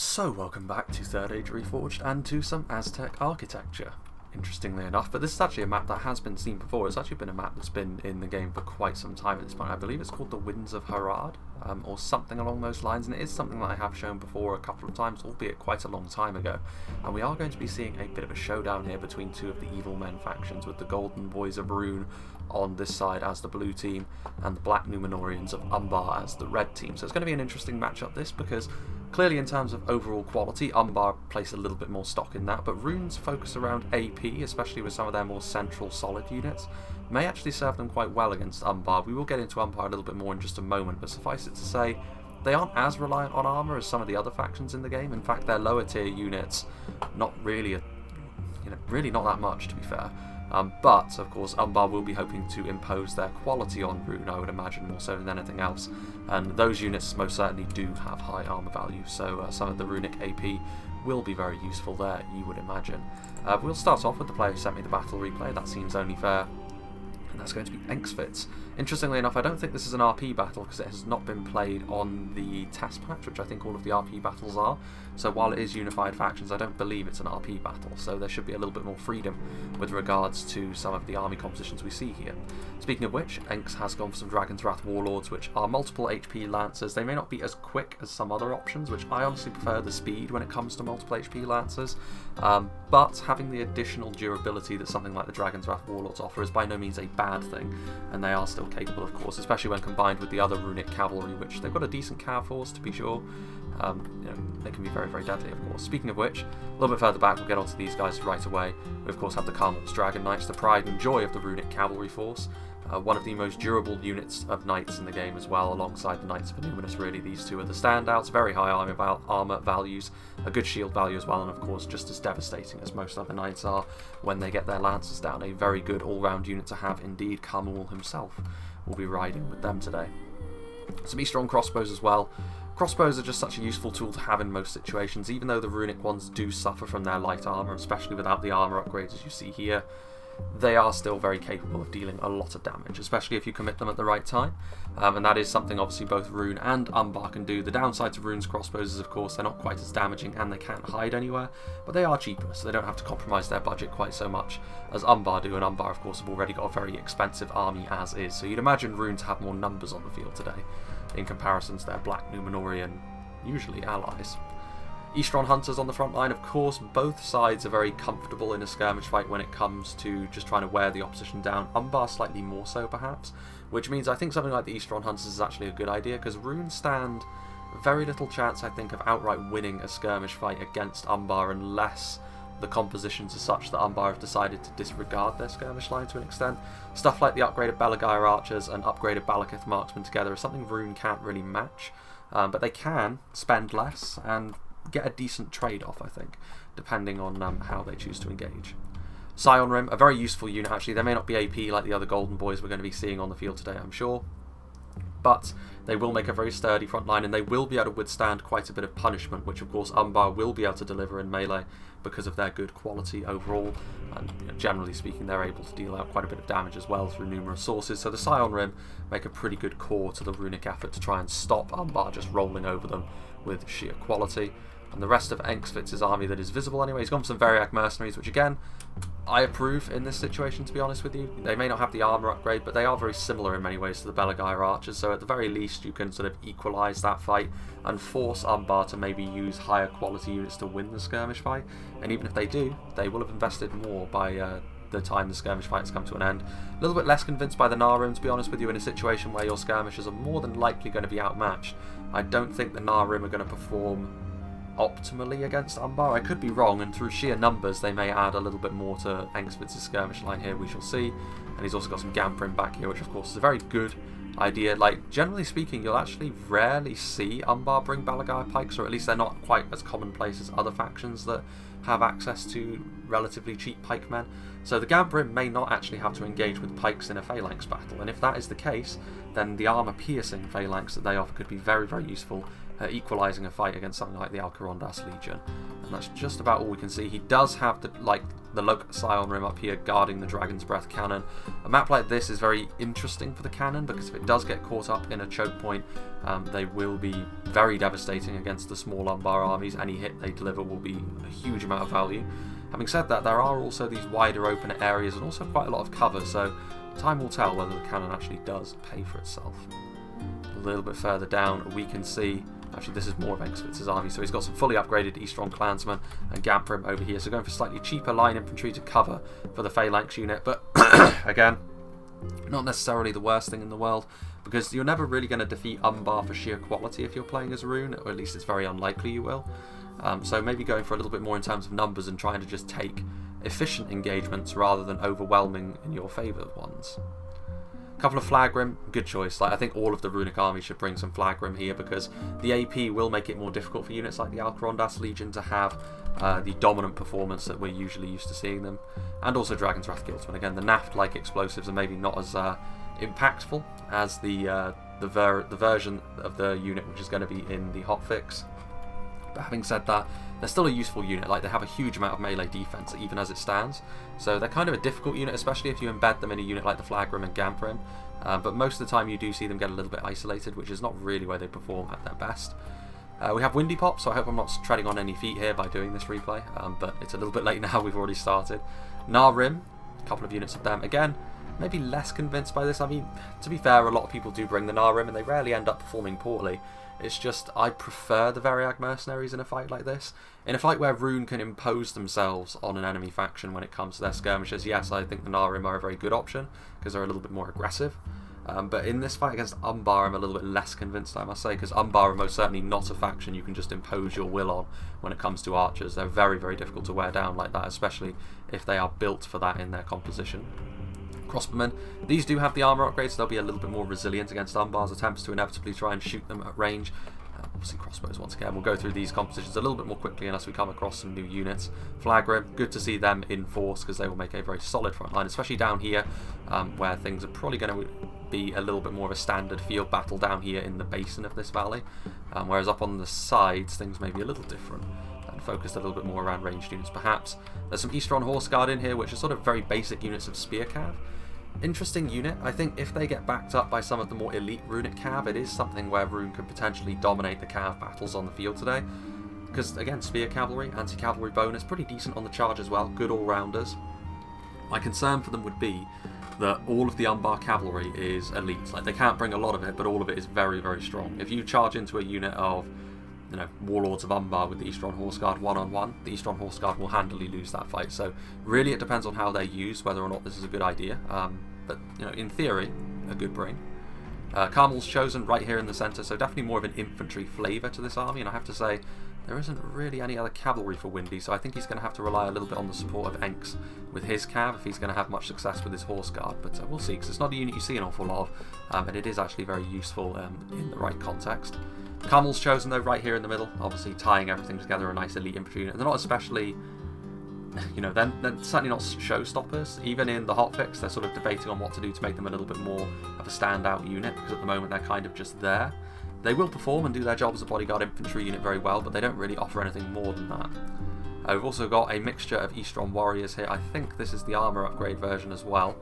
So welcome back to Third Age Reforged and to some Aztec architecture, interestingly enough, but this is actually a map that has been seen before. It's actually been a map that's been in the game for quite some time at this point. I believe it's called the Winds of Harad, or something along those lines, and it is something that I have shown before a couple of times, albeit quite a long time ago. And we are going to be seeing a bit of a showdown here between two of the Evil Men factions, with the Golden Boys of Rhun on this side as the blue team, and the Black Numenorians of Umbar as the red team. So it's going to be an interesting matchup this, because clearly in terms of overall quality, Umbar place a little bit more stock in that, but Rhun's focus around AP, especially with some of their more central solid units, may actually serve them quite well against Umbar. We will get into Umbar a little bit more in just a moment, but suffice it to say, they aren't as reliant on armour as some of the other factions in the game. In fact, their lower tier units, not really, really not that much, to be fair. But, of course, Umbar will be hoping to impose their quality on Rhun, I would imagine, more so than anything else. And those units most certainly do have high armour value, so some of the runic AP will be very useful there, you would imagine. We'll start off with the player who sent me the battle replay. That seems only fair. And that's going to be Engsfitz. Interestingly enough, I don't think this is an RP battle because it has not been played on the test patch, which I think all of the RP battles are. So while it is unified factions, I don't believe it's an RP battle, so there should be a little bit more freedom with regards to some of the army compositions we see here. Speaking of which, Enks has gone for some Dragon's Wrath Warlords, which are multiple HP Lancers. They may not be as quick as some other options, which I honestly prefer the speed when it comes to multiple HP Lancers, but having the additional durability that something like the Dragon's Wrath Warlords offer is by no means a bad thing, and they are still capable, of course, especially when combined with the other runic cavalry, which they've got a decent cav force, to be sure. They can be very, very deadly, of course. Speaking of which, a little bit further back, we'll get onto these guys right away. We, of course, have the Carmel's Dragon Knights, the pride and joy of the runic cavalry force. One of the most durable units of knights in the game as well, alongside the Knights of Numinous. Really, these two are the standouts. Very high armour values, a good shield value as well, and of course just as devastating as most other knights are when they get their lances down. A very good all-round unit to have indeed. Carmel himself will be riding with them today. Some strong crossbows as well. Crossbows are just such a useful tool to have in most situations, even though the runic ones do suffer from their light armour, especially without the armour upgrades as you see here. They are still very capable of dealing a lot of damage, especially if you commit them at the right time, and that is something obviously both Rhun and Umbar can do. The downside to Rhun's crossbows is, of course, they're not quite as damaging and they can't hide anywhere, but they are cheaper, so they don't have to compromise their budget quite so much as Umbar do, and Umbar, of course, have already got a very expensive army as is, so you'd imagine Rhun to have more numbers on the field today in comparison to their Black Numenorian, usually allies. Eastron Hunters on the front line, of course. Both sides are very comfortable in a skirmish fight when it comes to just trying to wear the opposition down. Umbar slightly more so, perhaps, which means I think something like the Eastron Hunters is actually a good idea, because Rhun stand very little chance, I think, of outright winning a skirmish fight against Umbar unless the compositions are such that Umbar have decided to disregard their skirmish line to an extent. Stuff like the upgraded Belagair Archers and upgraded Balakith Marksmen together is something Rhun can't really match, but they can spend less and get a decent trade-off, I think, depending on how they choose to engage. Scion Rim, a very useful unit actually. They may not be AP like the other Golden Boys we're going to be seeing on the field today, I'm sure, but they will make a very sturdy front line, and they will be able to withstand quite a bit of punishment, which of course Umbar will be able to deliver in melee because of their good quality overall, and generally speaking they're able to deal out quite a bit of damage as well through numerous sources. So the Scion Rim make a pretty good core to the runic effort to try and stop Umbar just rolling over them with sheer quality. And the rest of Engsfitz's army that is visible anyway, he's gone for some Variac mercenaries, which again, I approve in this situation, to be honest with you. They may not have the armour upgrade, but they are very similar in many ways to the Belagair Archers, so at the very least you can sort of equalise that fight and force Umbar to maybe use higher quality units to win the skirmish fight, and even if they do, they will have invested more by the time the skirmish fights come to an end. A little bit less convinced by the Narim, to be honest with you, in a situation where your skirmishers are more than likely going to be outmatched. I don't think the Narim are going to perform optimally against Umbar. I could be wrong, and through sheer numbers they may add a little bit more to Engsfitz's skirmish line here, we shall see. And he's also got some Gamprin back here, which of course is a very good idea. Like, generally speaking, you'll actually rarely see Umbar bring Belagair pikes, or at least they're not quite as commonplace as other factions that have access to relatively cheap pikemen. So the Gamprin may not actually have to engage with pikes in a phalanx battle, and if that is the case, then the armour piercing phalanx that they offer could be very, very useful equalising a fight against something like the Alcarondas Legion. And that's just about all we can see. He does have the Loc Scion Rim up here guarding the Dragon's Breath cannon. A map like this is very interesting for the cannon because if it does get caught up in a choke point, they will be very devastating against the small Umbar armies. Any hit they deliver will be a huge amount of value. Having said that, there are also these wider open areas and also quite a lot of cover, so time will tell whether the cannon actually does pay for itself. A little bit further down we can see, actually this is more of Engsvitz's army, so he's got some fully upgraded Eastron Clansmen and Gamprim over here, so going for slightly cheaper line infantry to cover for the Phalanx unit, but again, not necessarily the worst thing in the world, because you're never really going to defeat Umbar for sheer quality if you're playing as Rhun, or at least it's very unlikely you will. So maybe going for a little bit more in terms of numbers and trying to just take efficient engagements rather than overwhelming in your favoured ones. A couple of Flag Rim, good choice. I think all of the Runic army should bring some Flag Rim here because the AP will make it more difficult for units like the Alcarondas Legion to have the dominant performance that we're usually used to seeing them. And also Dragon's Wrath Guildsmen. Again, the Naft-like explosives are maybe not as impactful as the version of the unit which is going to be in the hotfix. But having said that, they're still a useful unit. They have a huge amount of melee defense even as it stands, so they're kind of a difficult unit, especially if you embed them in a unit like the Flagrim and Gamprim. But most of the time you do see them get a little bit isolated, which is not really where they perform at their best. We have Windy Pop, so I hope I'm not treading on any feet here by doing this replay, but it's a little bit late now, we've already started. Nar Rim, a couple of units of them. Again, maybe less convinced by this. I mean, to be fair, a lot of people do bring the Nar Rim and they rarely end up performing poorly. It's just, I prefer the Variag Mercenaries in a fight like this. In a fight where Rhun can impose themselves on an enemy faction when it comes to their skirmishes, yes, I think the Nar Rim are a very good option, because they're a little bit more aggressive. But in this fight against Umbar, I'm a little bit less convinced, I must say, because Umbar are most certainly not a faction you can just impose your will on when it comes to archers. They're very, very difficult to wear down like that, especially if they are built for that in their composition. Crossbowmen, these do have the armour upgrades, so they'll be a little bit more resilient against Umbar's attempts to inevitably try and shoot them at range. Obviously crossbows once again. We'll go through these compositions a little bit more quickly unless we come across some new units. Flagrim, good to see them in force because they will make a very solid front line, especially down here where things are probably going to be a little bit more of a standard field battle down here in the basin of this valley, whereas up on the sides things may be a little different and focused a little bit more around ranged units perhaps. There's some Eastron Horse Guard in here which are sort of very basic units of Spear Cav. Interesting unit. I think if they get backed up by some of the more elite runic cav, it is something where Rhun could potentially dominate the cav battles on the field today. Because again, spear cavalry, anti-cavalry bonus, pretty decent on the charge as well, good all-rounders. My concern for them would be that all of the Umbar cavalry is elite. Like, they can't bring a lot of it, but all of it is very, very strong. If you charge into a unit of, you know, Warlords of Umbar with the Eastron Horse Guard one-on-one, the Eastron Horse Guard will handily lose that fight. So really it depends on how they're used, whether or not this is a good idea. But, you know, in theory, a good bring. Carmel's chosen right here in the centre, so definitely more of an infantry flavour to this army, and I have to say, there isn't really any other cavalry for Windy, so I think he's going to have to rely a little bit on the support of Enks with his cav if he's going to have much success with his horse guard, but we'll see, because it's not a unit you see an awful lot of, and it is actually very useful in the right context. Carmel's chosen though right here in the middle, obviously tying everything together, a nice elite infantry unit. They're not especially, you know, they're certainly not showstoppers. Even in the hotfix, they're sort of debating on what to do to make them a little bit more of a standout unit, because at the moment they're kind of just there. They will perform and do their job as a bodyguard infantry unit very well, but they don't really offer anything more than that. We've also got a mixture of Eastron warriors here. I think this is the armour upgrade version as well,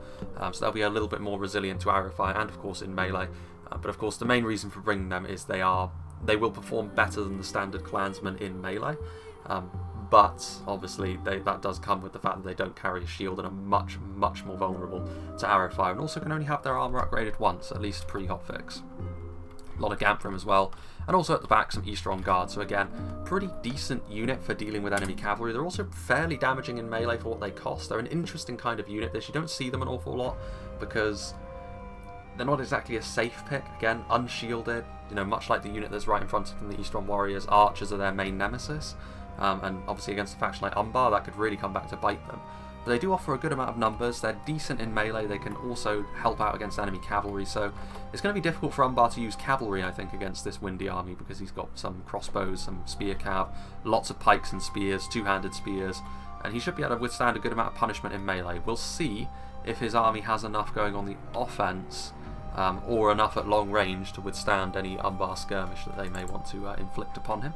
so they'll be a little bit more resilient to arrow fire and of course in melee. But of course the main reason for bringing them is they will perform better than the standard clansmen in melee. But obviously that does come with the fact that they don't carry a shield and are much, much more vulnerable to arrow fire, and also can only have their armour upgraded once, at least pre-hotfix. A lot of Gamprim as well, and also at the back some Eastron Guard, so again, pretty decent unit for dealing with enemy cavalry. They're also fairly damaging in melee for what they cost. They're an interesting kind of unit this. You don't see them an awful lot because they're not exactly a safe pick. Again, unshielded, you know, much like the unit that's right in front of them, the Eastron Warriors, archers are their main nemesis. And obviously against a faction like Umbar, that could really come back to bite them. But they do offer a good amount of numbers, they're decent in melee, they can also help out against enemy cavalry, so it's going to be difficult for Umbar to use cavalry, I think, against this Windy army, because he's got some crossbows, some spear cav, lots of pikes and spears, two-handed spears, and he should be able to withstand a good amount of punishment in melee. We'll see if his army has enough going on the offense or enough at long range to withstand any Umbar skirmish that they may want to inflict upon him.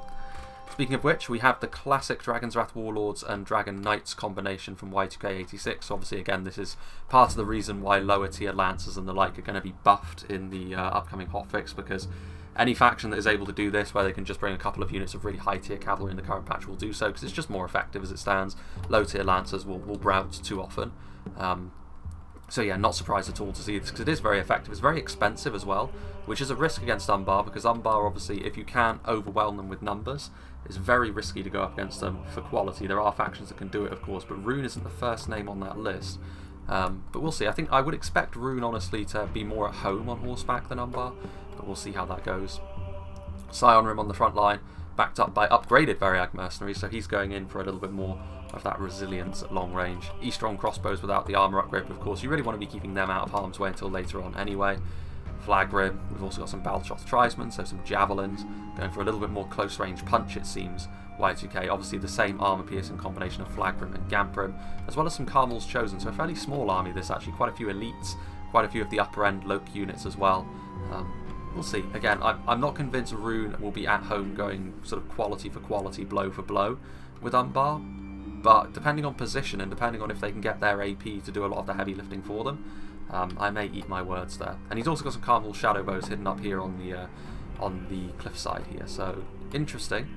Speaking of which, we have the classic Dragon's Wrath Warlords and Dragon Knights combination from Y2K86. Obviously, again, this is part of the reason why lower tier Lancers and the like are going to be buffed in the upcoming hotfix, because any faction that is able to do this, where they can just bring a couple of units of really high tier cavalry in the current patch, will do so, because it's just more effective as it stands. Low tier Lancers will rout too often. So yeah, not surprised at all to see this, because it is very effective. It's very expensive as well, which is a risk against Umbar, because Umbar, obviously, if you can't overwhelm them with numbers, it's very risky to go up against them for quality. There are factions that can do it, of course, but Rhun isn't the first name on that list. But we'll see. I think I would expect Rhun, honestly, to be more at home on horseback than Umbar, but we'll see how that goes. Scion Rim on the front line, backed up by upgraded Variag Mercenaries, so he's going in for a little bit more of that resilience at long range. Eastron crossbows without the armour upgrade, but of course you really want to be keeping them out of harm's way until later on anyway. Flag Rim, we've also got some Baltroth Trisman, so some javelins, going for a little bit more close range punch it seems. Y2K, obviously the same armour piercing combination of Flag Rim and Gamp Rim, as well as some Carmel's Chosen, so a fairly small army this actually, quite a few elites, quite a few of the upper end Loki units as well. We'll see. Again, I'm not convinced Rhun will be at home going sort of quality for quality, blow for blow with Umbar, but depending on position and depending on if they can get their AP to do a lot of the heavy lifting for them, I may eat my words there. And he's also got some Carmel Shadow Bows hidden up here on the cliffside here, so interesting.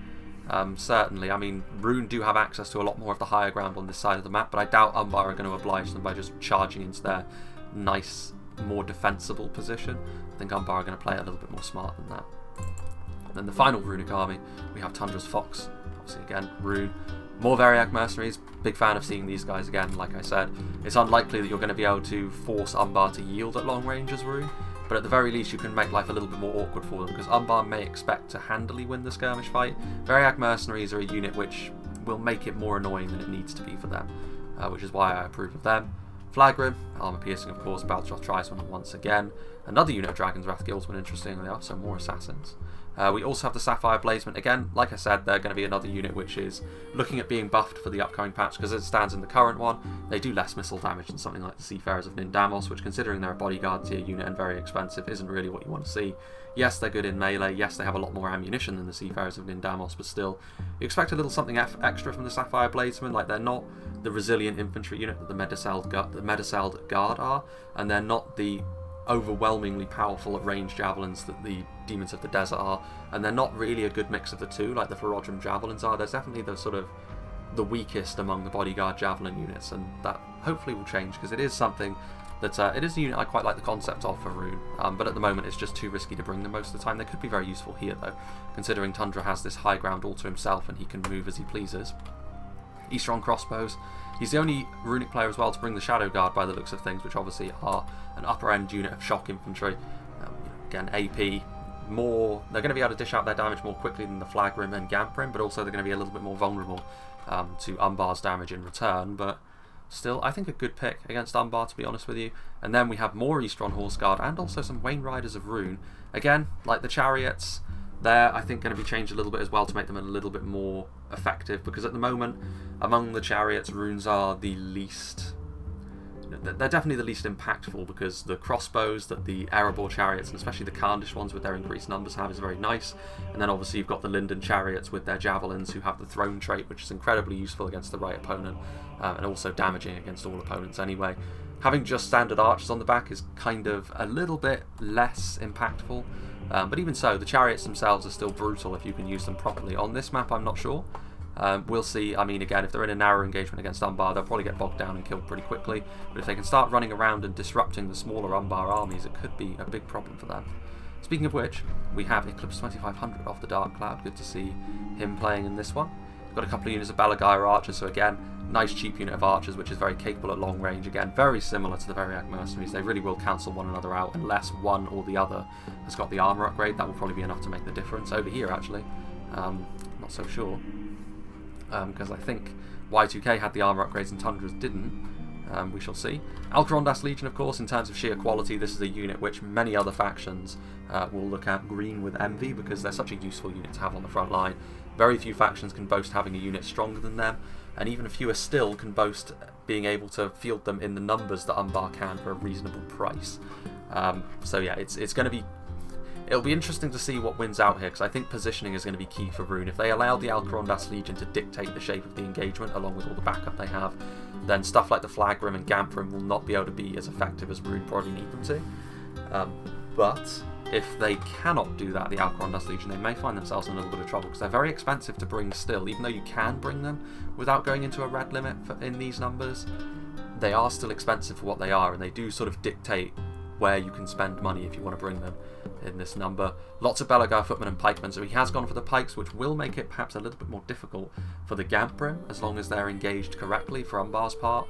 Certainly, I mean, Rhun do have access to a lot more of the higher ground on this side of the map, but I doubt Umbar are going to oblige them by just charging into their nice, more defensible position. I think Umbar are going to play a little bit more smart than that. And then the final Runic army, we have Tundra's Fox. Obviously, again, Rhun. More Variag Mercenaries, big fan of seeing these guys again, like I said. It's unlikely that you're going to be able to force Umbar to yield at long range as Rhun, but at the very least you can make life a little bit more awkward for them, because Umbar may expect to handily win the skirmish fight. Variag Mercenaries are a unit which will make it more annoying than it needs to be for them, which is why I approve of them. Flag Rim, armour piercing of course, Baltroth Trisman once again. Another unit of Dragon's Wrath Guildsmen, interestingly enough, so more assassins. We also have the Sapphire Bladesman. Again, like I said, they're going to be another unit which is looking at being buffed for the upcoming patch, because as it stands in the current one, they do less missile damage than something like the Seafarers of Nindamos, which, considering they're a bodyguard tier unit and very expensive, isn't really what you want to see. Yes, they're good in melee, yes, they have a lot more ammunition than the Seafarers of Nindamos, but still, you expect a little something extra from the Sapphire Bladesman. Like, they're not the resilient infantry unit that the Medicelled Guard are, and they're not the overwhelmingly powerful at range javelins that the Demons of the Desert are, and they're not really a good mix of the two like the Ferodrum javelins are. There's definitely the sort of the weakest among the bodyguard javelin units, and that hopefully will change, because it is something that it is a unit I quite like the concept of for Rhun, but at the moment it's just too risky to bring them most of the time. They could be very useful here though, considering Tundra has this high ground all to himself and he can move as he pleases. Eastron crossbows. He's the only runic player as well to bring the Shadow Guard by the looks of things, which obviously are an upper end unit of shock infantry. Again, AP, more, they're going to be able to dish out their damage more quickly than the Flag Rim and Gamp Rim, but also they're going to be a little bit more vulnerable to Umbar's damage in return. But still, I think a good pick against Umbar, to be honest with you. And then we have more Eastron Horse Guard and also some Wain Riders of Rhun. Again, like the chariots, they're, I think, going to be changed a little bit as well to make them a little bit more effective, because at the moment, among the chariots, Runes are the least... They're definitely the least impactful, because the crossbows that the Erebor chariots, and especially the Khandish ones with their increased numbers, have is very nice. And then obviously you've got the Linden chariots with their javelins, who have the throne trait, which is incredibly useful against the right opponent, and also damaging against all opponents anyway. Having just standard archers on the back is kind of a little bit less impactful. But even so, the chariots themselves are still brutal if you can use them properly. On this map, I'm not sure. We'll see. I mean, again, if they're in a narrow engagement against Umbar, they'll probably get bogged down and killed pretty quickly. But if they can start running around and disrupting the smaller Umbar armies, it could be a big problem for them. Speaking of which, we have Eclipse 2500 off the Dark Cloud. Good to see him playing in this one. We've got a couple of units of Balagaya archers, so again, nice cheap unit of archers, which is very capable at long range. Again, very similar to the Variag Mercenaries. They really will cancel one another out unless one or the other has got the armour upgrade. That will probably be enough to make the difference. Over here, actually, not so sure, because I think Y2K had the armour upgrades and Tundra's didn't. We shall see. Alcarondas Legion, of course, in terms of sheer quality, this is a unit which many other factions will look at green with envy, because they're such a useful unit to have on the front line. Very few factions can boast having a unit stronger than them, and even fewer still can boast being able to field them in the numbers that Umbar can for a reasonable price. So yeah, it'll be interesting to see what wins out here, because I think positioning is going to be key for Rhun. If they allow the Alcarondas Legion to dictate the shape of the engagement along with all the backup they have, then stuff like the Flagrim and Gamprim will not be able to be as effective as Rhun probably need them to. But if they cannot do that, the Alcarondas Legion, they may find themselves in a little bit of trouble, because they're very expensive to bring still. Even though you can bring them without going into a red limit in these numbers, they are still expensive for what they are, and they do sort of dictate where you can spend money if you want to bring them in this number. Lots of Belagar footmen and pikemen, so he has gone for the pikes, which will make it perhaps a little bit more difficult for the Gamprim, as long as they're engaged correctly for Umbar's part.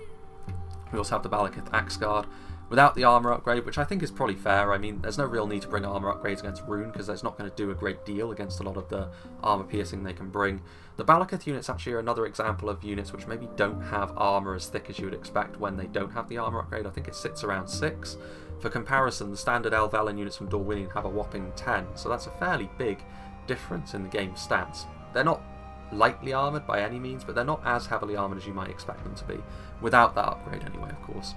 We also have the Balakith Axe Guard without the armour upgrade, which I think is probably fair. I mean, there's no real need to bring armour upgrades against Rhun, because that's not going to do a great deal against a lot of the armour piercing they can bring. The Balakith units actually are another example of units which maybe don't have armour as thick as you would expect when they don't have the armour upgrade. I think it sits around 6. For comparison, the standard Elvelen units from Dorwinion have a whopping 10, so that's a fairly big difference in the game's stats. They're not lightly armoured by any means, but they're not as heavily armoured as you might expect them to be, without that upgrade anyway, of course.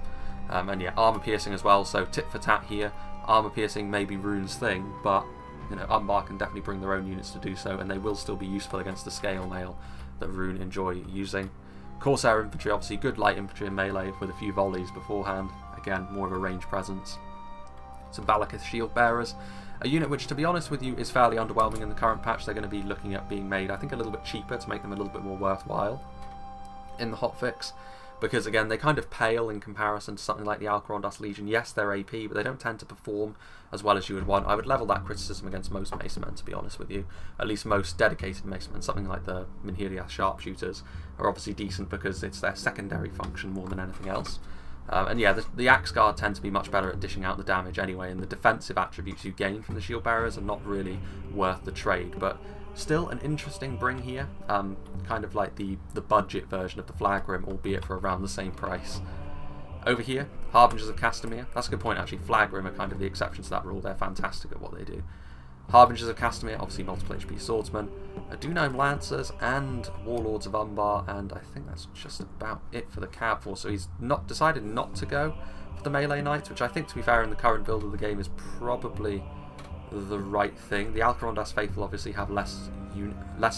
And yeah, armour piercing as well, so tit for tat here. Armour piercing may be Rhun's thing, but you know, Umbar can definitely bring their own units to do so, and they will still be useful against the scale mail that Rhun enjoy using. Corsair infantry, obviously good light infantry and melee with a few volleys beforehand. Again, more of a range presence. Some Balakith shield bearers, a unit which, to be honest with you, is fairly underwhelming in the current patch. They're going to be looking at being made, I think, a little bit cheaper to make them a little bit more worthwhile in the hotfix. Because again, they kind of pale in comparison to something like the Alcarondas Legion. Yes, they're AP, but they don't tend to perform as well as you would want. I would level that criticism against most Macemen, to be honest with you. At least most dedicated Macemen. Something like the Minhiriath Sharpshooters are obviously decent because it's their secondary function more than anything else. And yeah, the Axe Guard tend to be much better at dishing out the damage anyway, and the defensive attributes you gain from the Shield Bearers are not really worth the trade, but still an interesting bring here, kind of like the budget version of the Flagrim, albeit for around the same price. Over here, Harbingers of Castamere. That's a good point actually. Flagrim are kind of the exception to that rule. They're fantastic at what they do. Harbingers of Castamere, obviously multiple HP swordsmen, Dunime Lancers, and Warlords of Umbar, and I think that's just about it for the Cav Force. So he's decided not to go for the Melee Knights, which I think, to be fair, in the current build of the game is probably the right thing. The Alcarondas Faithful obviously have less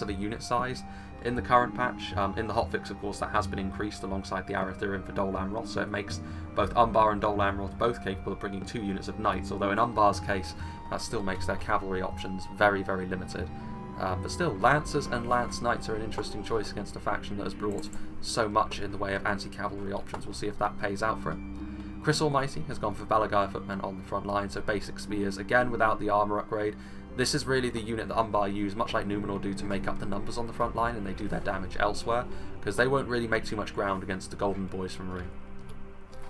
of a unit size in the current patch. In the hotfix, of course, that has been increased alongside the Arathurin for Dol Amroth, so it makes both Umbar and Dol Amroth both capable of bringing 2 units of knights, although in Umbar's case, that still makes their cavalry options very, very limited. But still, Lancers and Lance Knights are an interesting choice against a faction that has brought so much in the way of anti-cavalry options. We'll see if that pays out for him. Chris Almighty has gone for Balagai footmen on the front line, so basic spears, again without the armour upgrade. This is really the unit that Umbar use, much like Numenor do, to make up the numbers on the front line, and they do their damage elsewhere, because they won't really make too much ground against the Golden Boys from Rhun.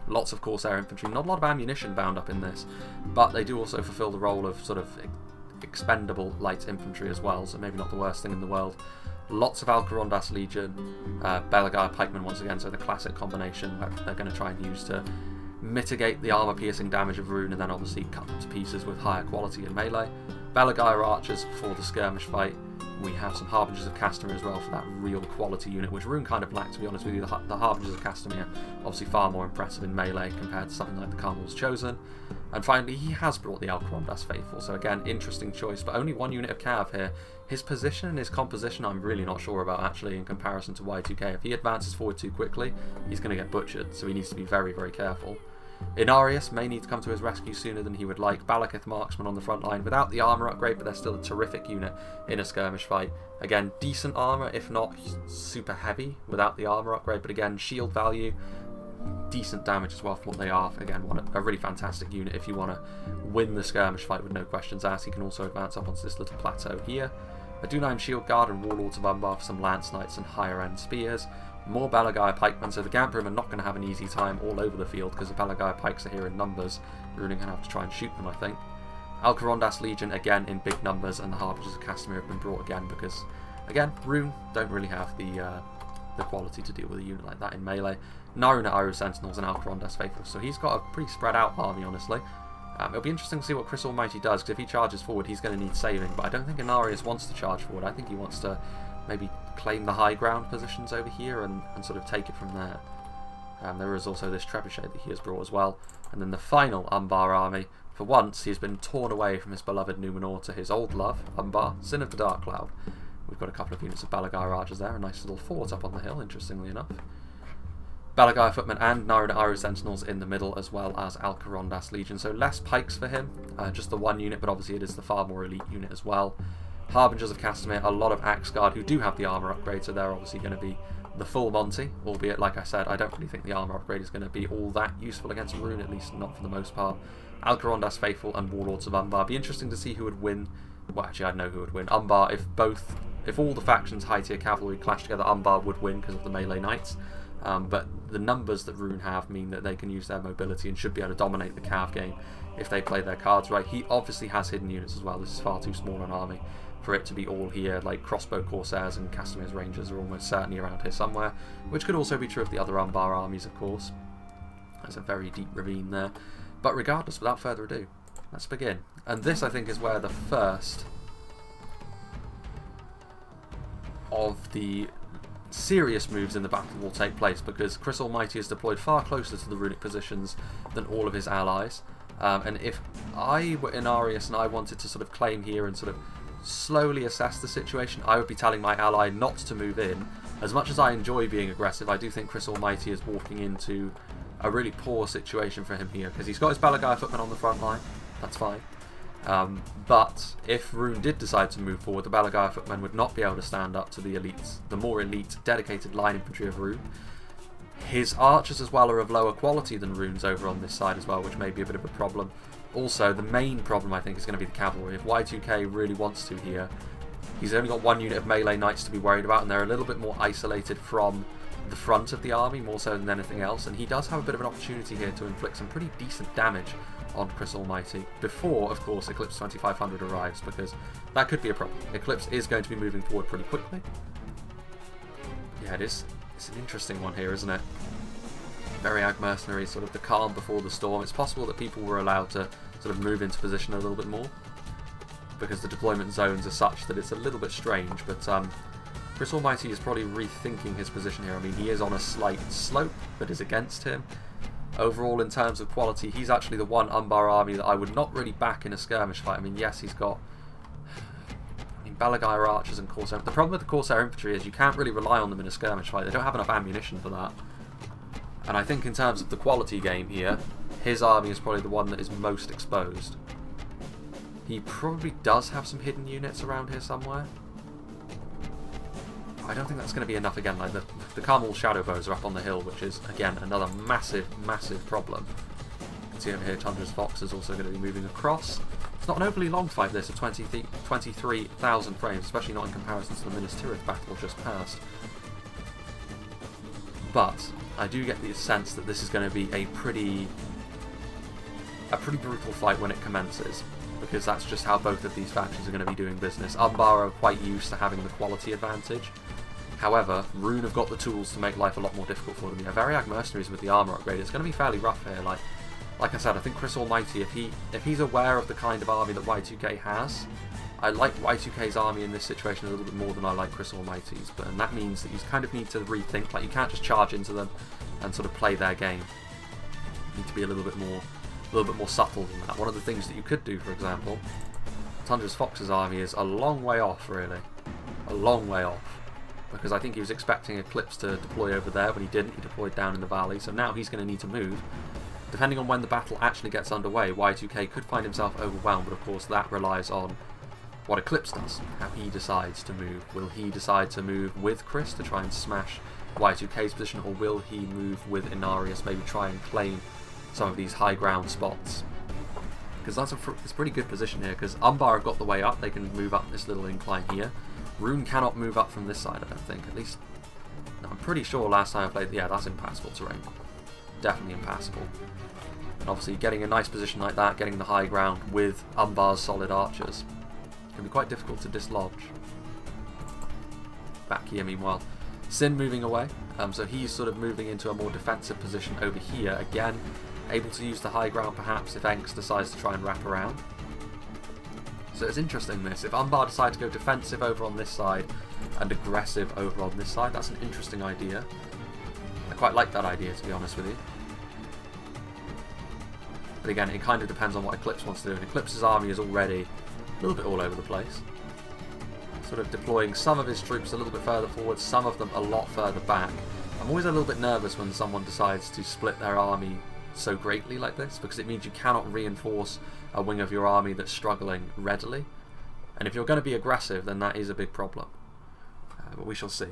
Lots of Corsair infantry, not a lot of ammunition bound up in this, but they do also fulfill the role of sort of expendable light infantry as well, so maybe not the worst thing in the world. Lots of Alcarondas Legion, Belagar pikemen once again, so the classic combination that they're going to try and use to mitigate the armour-piercing damage of Rhun, and then obviously cut them to pieces with higher quality in melee. Belagar archers for the skirmish fight. We have some Harbingers of Castamere as well for that real quality unit, which Rhun kind of lacked, to be honest with you. The Harbingers of Castamere obviously far more impressive in melee compared to something like the Carmel's Chosen. And finally, he has brought the Alcarondas Faithful, so again, interesting choice, but only 1 unit of Cav here. His position and his composition I'm really not sure about actually in comparison to Y2K. If he advances forward too quickly, he's going to get butchered, so he needs to be very, very careful. Inarius may need to come to his rescue sooner than he would like. Balakith Marksman on the front line without the armour upgrade, but they're still a terrific unit in a skirmish fight. Again, decent armour, if not super heavy without the armour upgrade, but again, shield value, decent damage as well for what they are. Again, a really fantastic unit if you want to win the skirmish fight with no questions asked. He can also advance up onto this little plateau here. A Dunime Shield Guard and Warlords of Umbar for some Lance Knights and higher end spears. More Balagai pikemen, so the Gamprim are not going to have an easy time all over the field because the Balagai pikes are here in numbers. Rhun are going to have to try and shoot them, I think. Alcarondas Legion again in big numbers, and the Harbingers of Castamere have been brought again because, again, Rhun don't really have the quality to deal with a unit like that in melee. Naruna Iru Sentinels and Alcarondas Faithful, so he's got a pretty spread out army, honestly. It'll be interesting to see what Chris Almighty does, because if he charges forward, he's going to need saving, but I don't think Inarius wants to charge forward. I think he wants to maybe claim the high ground positions over here and sort of take it from there. There is also this trebuchet that he has brought as well. And then the final Umbar army For once, he's been torn away from his beloved Numenor to his old love, Umbar, Sin of the Dark Cloud. We've got a couple of units of Balagai Archers there, a nice little fort up on the hill, interestingly enough. Balagai Footmen and Narada Iru Sentinels in the middle, as well as Alcarondas Legion. So less pikes for him, just the one unit, but obviously it is the far more elite unit as well. Harbingers of Castamere, a lot of Axe Guard who do have the armour upgrade, so they're obviously going to be the full Monty, albeit, like I said, I don't really think the armour upgrade is going to be all that useful against Rhun, at least not for the most part. Alcarondas Faithful and Warlords of Umbar. Be interesting to see who would win. Well, actually, I know who would win. Umbar, if all the factions high tier cavalry clash together, Umbar would win because of the melee knights. But the numbers that Rhun have mean that they can use their mobility and should be able to dominate the cav game if they play their cards right. He obviously has hidden units as well. This is far too small an army for it to be all here. Like crossbow Corsairs and Castamere's Rangers are almost certainly around here somewhere, which could also be true of the other Umbar armies, of course. There's a very deep ravine there. But regardless, without further ado, let's begin. And this, I think, is where the first of the serious moves in the battle will take place, because Chris Almighty is deployed far closer to the runic positions than all of his allies. And if I were Inarius and I wanted to sort of claim here and sort of slowly assess the situation, I would be telling my ally not to move in. As much as I enjoy being aggressive, I do think Chris Almighty is walking into a really poor situation for him here, because he's got his Balagai Footmen on the front line. That's fine. But if Rhun did decide to move forward, the Balagai Footmen would not be able to stand up to the elites, the more elite, dedicated line infantry of Rhun. His archers as well are of lower quality than Rhun's over on this side as well, which may be a bit of a problem. Also, the main problem I think is going to be the cavalry. If Y2K really wants to here, he's only got one unit of melee knights to be worried about, and they're a little bit more isolated from the front of the army, more so than anything else, and he does have a bit of an opportunity here to inflict some pretty decent damage on Chris Almighty before, of course, Eclipse 2500 arrives, because that could be a problem. Eclipse is going to be moving forward pretty quickly. Yeah, it is. It's an interesting one here, isn't it? Very Ag Mercenaries, sort of the calm before the storm. It's possible that people were allowed to sort of move into position a little bit more, because the deployment zones are such that it's a little bit strange, but Chris Almighty is probably rethinking his position here. I mean, he is on a slight slope that is against him. Overall, in terms of quality, he's actually the one Umbar army that I would not really back in a skirmish fight. I mean, yes, he's got Balagai Archers and Corsair. The problem with the Corsair infantry is you can't really rely on them in a skirmish fight. They don't have enough ammunition for that. And I think in terms of the quality game here, his army is probably the one that is most exposed. He probably does have some hidden units around here somewhere. I don't think that's going to be enough again. Like the Carmel Shadow Bows are up on the hill, which is, again, another massive, massive problem. You can see over here, Tundra's Fox is also going to be moving across. It's not an overly long fight, this, of 23,000 frames, especially not in comparison to the Minas Tirith battle just passed. But I do get the sense that this is going to be a pretty brutal fight when it commences, because that's just how both of these factions are going to be doing business. Umbar are quite used to having the quality advantage. However, Rhun have got the tools to make life a lot more difficult for them. Yeah, very Ag Mercenaries with the armour upgrade. It's going to be fairly rough here. Like I said, I think Chris Almighty, if he's aware of the kind of army that Y2K has, I like Y2K's army in this situation a little bit more than I like Chris Almighty's. And that means that you kind of need to rethink. Like, you can't just charge into them and sort of play their game. You need to be a little bit more subtle than that. One of the things that you could do, for example, Tundra's Fox's army is a long way off, really. A long way off. Because I think he was expecting Eclipse to deploy over there, but he didn't. He deployed down in the valley, so now he's going to need to move. Depending on when the battle actually gets underway, Y2K could find himself overwhelmed, but of course that relies on what Eclipse does, how he decides to move. Will he decide to move with Chris to try and smash Y2K's position, or will he move with Inarius, maybe try and claim some of these high ground spots? Because that's it's a pretty good position here, because Umbar have got the way up. They can move up this little incline here. Rhun cannot move up from this side, I don't think. At least, no, I'm pretty sure last time I played, yeah, that's impassable terrain. Definitely impassable. And obviously getting a nice position like that, getting the high ground with Umbar's solid archers, can be quite difficult to dislodge. Back here, meanwhile, Sin moving away. So he's sort of moving into a more defensive position over here. Again, able to use the high ground perhaps if Enks decides to try and wrap around. So it's interesting this. If Umbar decide to go defensive over on this side and aggressive over on this side, that's an interesting idea. I quite like that idea, to be honest with you. But again, it kind of depends on what Eclipse wants to do, and Eclipse's army is already a little bit all over the place. Sort of deploying some of his troops a little bit further forward, some of them a lot further back. I'm always a little bit nervous when someone decides to split their army so greatly like this, because it means you cannot reinforce a wing of your army that's struggling readily. And if you're going to be aggressive, then that is a big problem. But we shall see.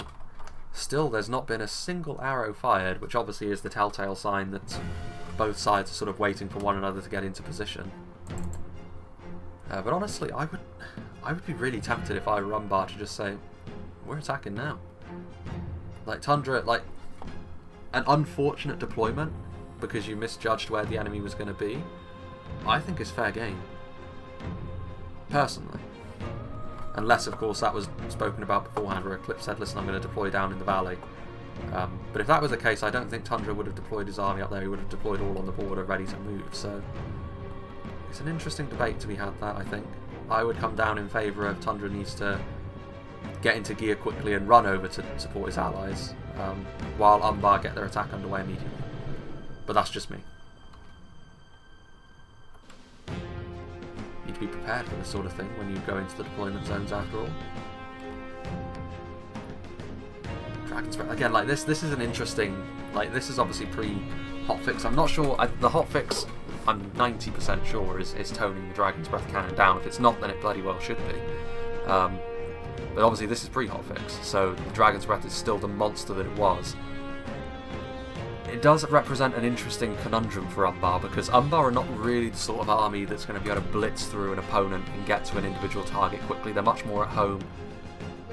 Still, there's not been a single arrow fired, which obviously is the telltale sign that both sides are sort of waiting for one another to get into position. But honestly, I would be really tempted if I were Umbar to just say, we're attacking now. Like Tundra, like an unfortunate deployment because you misjudged where the enemy was going to be, I think is fair game. Personally. Unless, of course, that was spoken about beforehand where Eclipse said, listen, I'm going to deploy down in the valley. But if that was the case, I don't think Tundra would have deployed his army up there. He would have deployed all on the border, ready to move. So it's an interesting debate to be had, that, I think. I would come down in favour of Tundra needs to get into gear quickly and run over to support his allies, while Umbar get their attack underway immediately. But that's just me. Need to be prepared for this sort of thing when you go into the deployment zones after all. Dragon's Breath, again, like this is an interesting, like this is obviously pre-hotfix. I'm not sure, the hotfix I'm 90% sure is toning the Dragon's Breath cannon down. If it's not, then it bloody well should be. But obviously this is pre-hotfix, so the Dragon's Breath is still the monster that it was. It does represent an interesting conundrum for Umbar, because Umbar are not really the sort of army that's going to be able to blitz through an opponent and get to an individual target quickly. They're much more at home,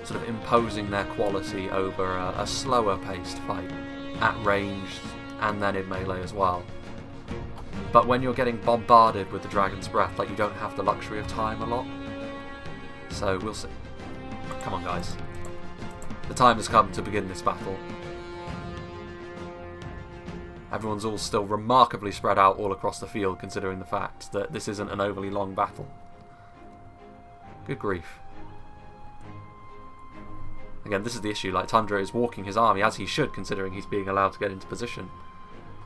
sort of imposing their quality over a slower paced fight, at range and then in melee as well. But when you're getting bombarded with the Dragon's Breath, like, you don't have the luxury of time a lot. So we'll see. Come on, guys. The time has come to begin this battle. Everyone's all still remarkably spread out all across the field, considering the fact that this isn't an overly long battle. Good grief. Again, this is the issue. Like, Tundra is walking his army, as he should, considering he's being allowed to get into position.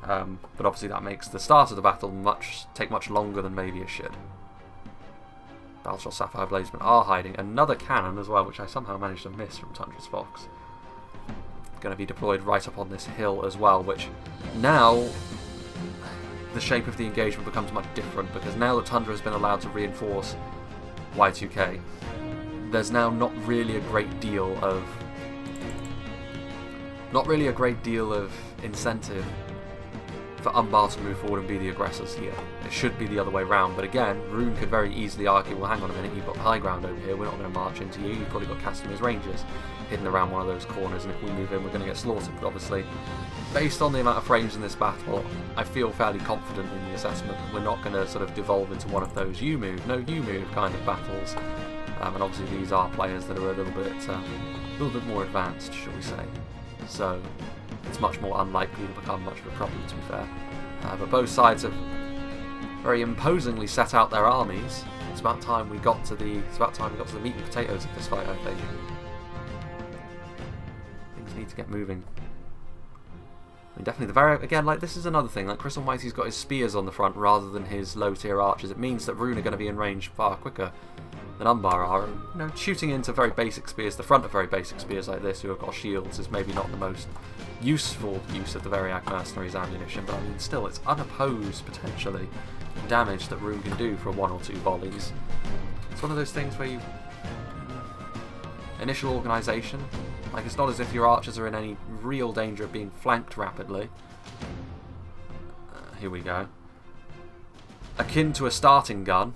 But obviously that makes the start of the battle take much longer than maybe it should. Battleshot Sapphire Bladesman are hiding. Another cannon as well, which I somehow managed to miss from Tundra's Fox. Going to be deployed right up on this hill as well, which now the shape of the engagement becomes much different, because now the Tundra has been allowed to reinforce Y2K. There's now not really a great deal of incentive for Umbar to move forward and be the aggressors here. It should be the other way around, but again, Rhun could very easily argue, well, hang on a minute, you've got high ground over here, we're not going to march into you, you've probably got Castamere's Rangers hidden around one of those corners, and if we move in, we're going to get slaughtered. But obviously, based on the amount of frames in this battle, I feel fairly confident in the assessment that we're not going to sort of devolve into one of those you move kind of battles. And obviously these are players that are a little bit more advanced, shall we say. So it's much more unlikely to become much of a problem, to be fair. But both sides have very imposingly set out their armies. It's about time we got to the meat and potatoes of this fight, I think. Things need to get moving. I mean, definitely again, like, this is another thing. Like, Crystal Mighty's got his spears on the front rather than his low tier archers. It means that Rhun are going to be in range far quicker than Umbar are. And, you know, shooting into very basic spears, the front of very basic spears like this, who have got shields, is maybe not the most useful use of the Variac Mercenaries ammunition, but I mean, still, it's unopposed, potentially, damage that Rhun can do for 1 or 2 volleys. It's one of those things where you... Initial organisation, like, it's not as if your archers are in any real danger of being flanked rapidly. Here we go. Akin to a starting gun,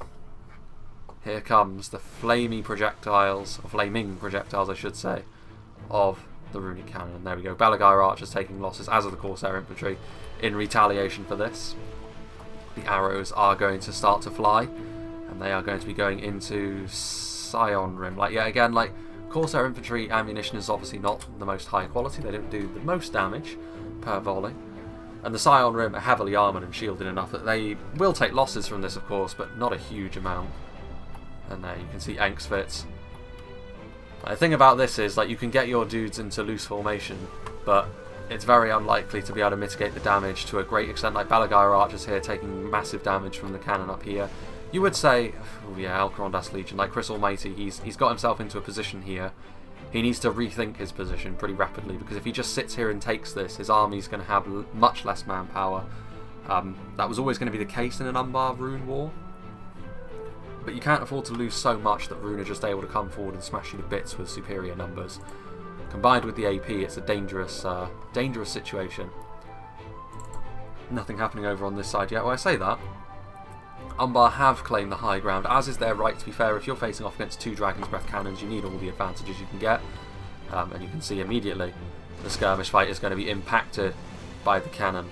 here comes the flaming projectiles, I should say, of the runic cannon. There we go. Belagai archers taking losses, as are the Corsair infantry, in retaliation for this. The arrows are going to start to fly, and they are going to be going into Scion Rim. Like, yeah, again, like, Corsair infantry ammunition is obviously not the most high quality. They don't do the most damage per volley. And the Scion Rim are heavily armoured and shielded enough that they will take losses from this, of course, but not a huge amount. And there you can see Anxfits. The thing about this is, like, you can get your dudes into loose formation, but it's very unlikely to be able to mitigate the damage to a great extent, like Balagar Archers here taking massive damage from the cannon up here. You would say, oh yeah, Alcarondas Legion, like Chris Almighty, he's got himself into a position here. He needs to rethink his position pretty rapidly, because if he just sits here and takes this, his army's going to have much less manpower. That was always going to be the case in an Umbar Rhun war. But you can't afford to lose so much that Rhun are just able to come forward and smash you to bits with superior numbers. Combined with the AP, it's a dangerous situation. Nothing happening over on this side yet. Well, I say that. Umbar have claimed the high ground, as is their right, to be fair. If you're facing off against 2 Dragon's Breath cannons, you need all the advantages you can get. And you can see immediately the skirmish fight is going to be impacted by the cannon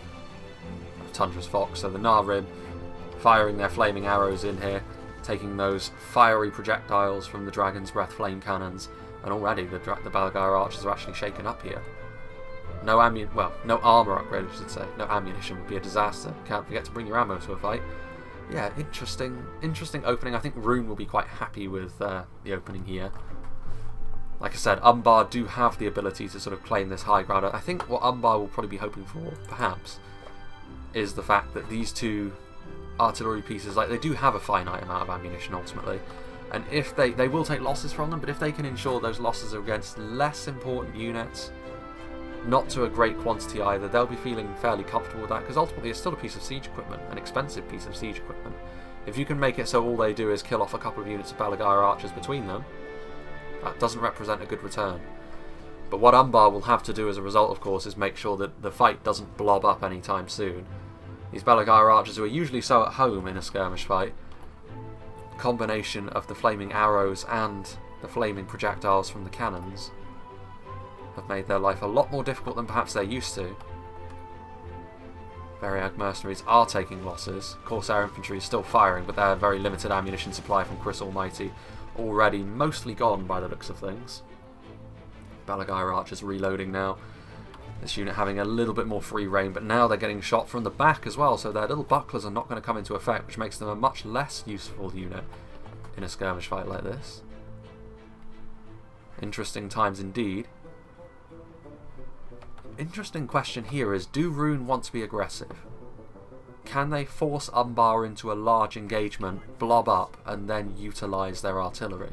of Tundra's Fox. So the Narim firing their flaming arrows in here, taking those fiery projectiles from the Dragon's Breath flame cannons, and already the Balagar Archers are actually shaken up here. No armour upgrade, I should say. No ammunition would be a disaster. Can't forget to bring your ammo to a fight. Yeah, interesting opening. I think Rhun will be quite happy with the opening here. Like I said, Umbar do have the ability to sort of claim this high ground. I think what Umbar will probably be hoping for, perhaps, is the fact that these 2 artillery pieces, like, they do have a finite amount of ammunition ultimately, and if they will take losses from them, but if they can ensure those losses are against less important units, not to a great quantity either, they'll be feeling fairly comfortable with that, because ultimately it's still a piece of siege equipment, an expensive piece of siege equipment. If you can make it so all they do is kill off a couple of units of Balagar Archers between them, that doesn't represent a good return. But what Umbar will have to do as a result, of course, is make sure that the fight doesn't blob up anytime soon. These Balagar Archers, who are usually so at home in a skirmish fight, combination of the flaming arrows and the flaming projectiles from the cannons, have made their life a lot more difficult than perhaps they're used to. Variag mercenaries are taking losses. Corsair infantry is still firing, but their very limited ammunition supply from Chris Almighty already mostly gone by the looks of things. Balagar Archers reloading now. This unit having a little bit more free reign, but now they're getting shot from the back as well, so their little bucklers are not going to come into effect, which makes them a much less useful unit in a skirmish fight like this. Interesting times indeed. Interesting question here is, do Rhun want to be aggressive? Can they force Umbar into a large engagement, blob up, and then utilise their artillery?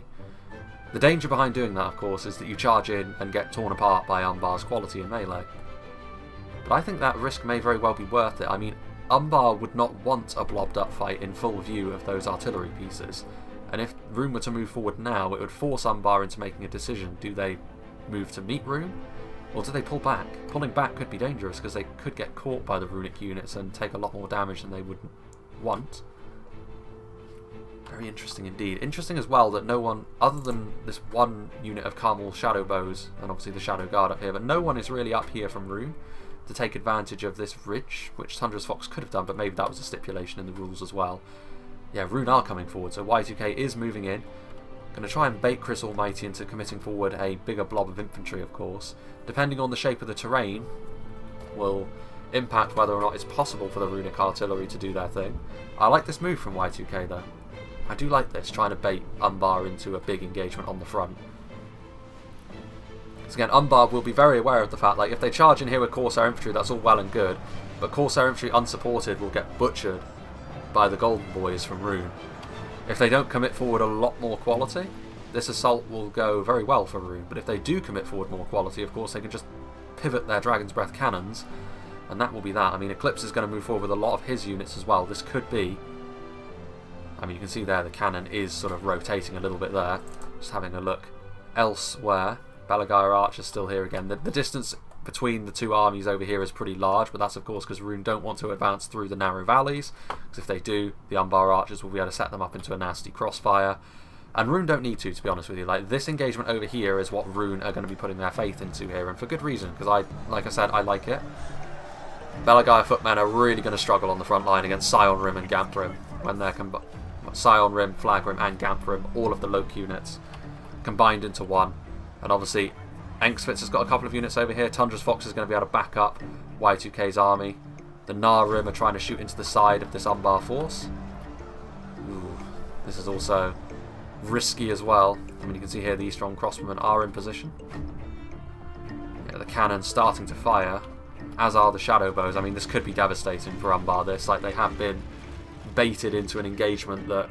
The danger behind doing that, of course, is that you charge in and get torn apart by Umbar's quality in melee. But I think that risk may very well be worth it. I mean, Umbar would not want a blobbed up fight in full view of those artillery pieces. And if Rhun were to move forward now, it would force Umbar into making a decision. Do they move to meet Rhun? Or do they pull back? Pulling back could be dangerous because they could get caught by the runic units and take a lot more damage than they would want. Very interesting indeed. Interesting as well that no one, other than this one unit of Carmel Shadow Bows, and obviously the Shadow Guard up here, but no one is really up here from Rhun to take advantage of this ridge, which Tundra's Fox could have done, but maybe that was a stipulation in the rules as well. Yeah, Rhun are coming forward, so Y2K is moving in. Going to try and bait Chris Almighty into committing forward a bigger blob of infantry, of course. Depending on the shape of the terrain, will impact whether or not it's possible for the runic artillery to do their thing. I like this move from Y2K though. I do like this, trying to bait Umbar into a big engagement on the front. So again, Umbar will be very aware of the fact, like, if they charge in here with Corsair infantry, that's all well and good, but Corsair infantry unsupported will get butchered by the Golden Boys from Rhun. If they don't commit forward a lot more quality, this assault will go very well for Rhun. But if they do commit forward more quality, of course, they can just pivot their Dragon's Breath cannons, and that will be that. I mean, Eclipse is going to move forward with a lot of his units as well. This could be... I mean, you can see there the cannon is sort of rotating a little bit there. Just having a look elsewhere. Balagar Archer is still here again. The distance between the two armies over here is pretty large, but that's of course because Rhun don't want to advance through the narrow valleys, because if they do, the Umbar Archers will be able to set them up into a nasty crossfire. And Rhun don't need to be honest with you. Like, this engagement over here is what Rhun are going to be putting their faith into here, and for good reason, because like I said, I like it. Balagar footmen are really going to struggle on the front line against Scion Rim and Gamp Rim when they're Scion Rim, Flag Rim and Gamp Rim, all of the Loke units combined into one. And obviously Engsvitz has got a couple of units over here. Tundra's Fox is going to be able to back up Y2K's army. The Narim are trying to shoot into the side of this Umbar force. Ooh, this is also risky as well. I mean, you can see here the strong crossbowmen are in position. Yeah, the cannon's starting to fire. as are the shadow bows. I mean, this could be devastating for Umbar. This, like, they have been baited into an engagement that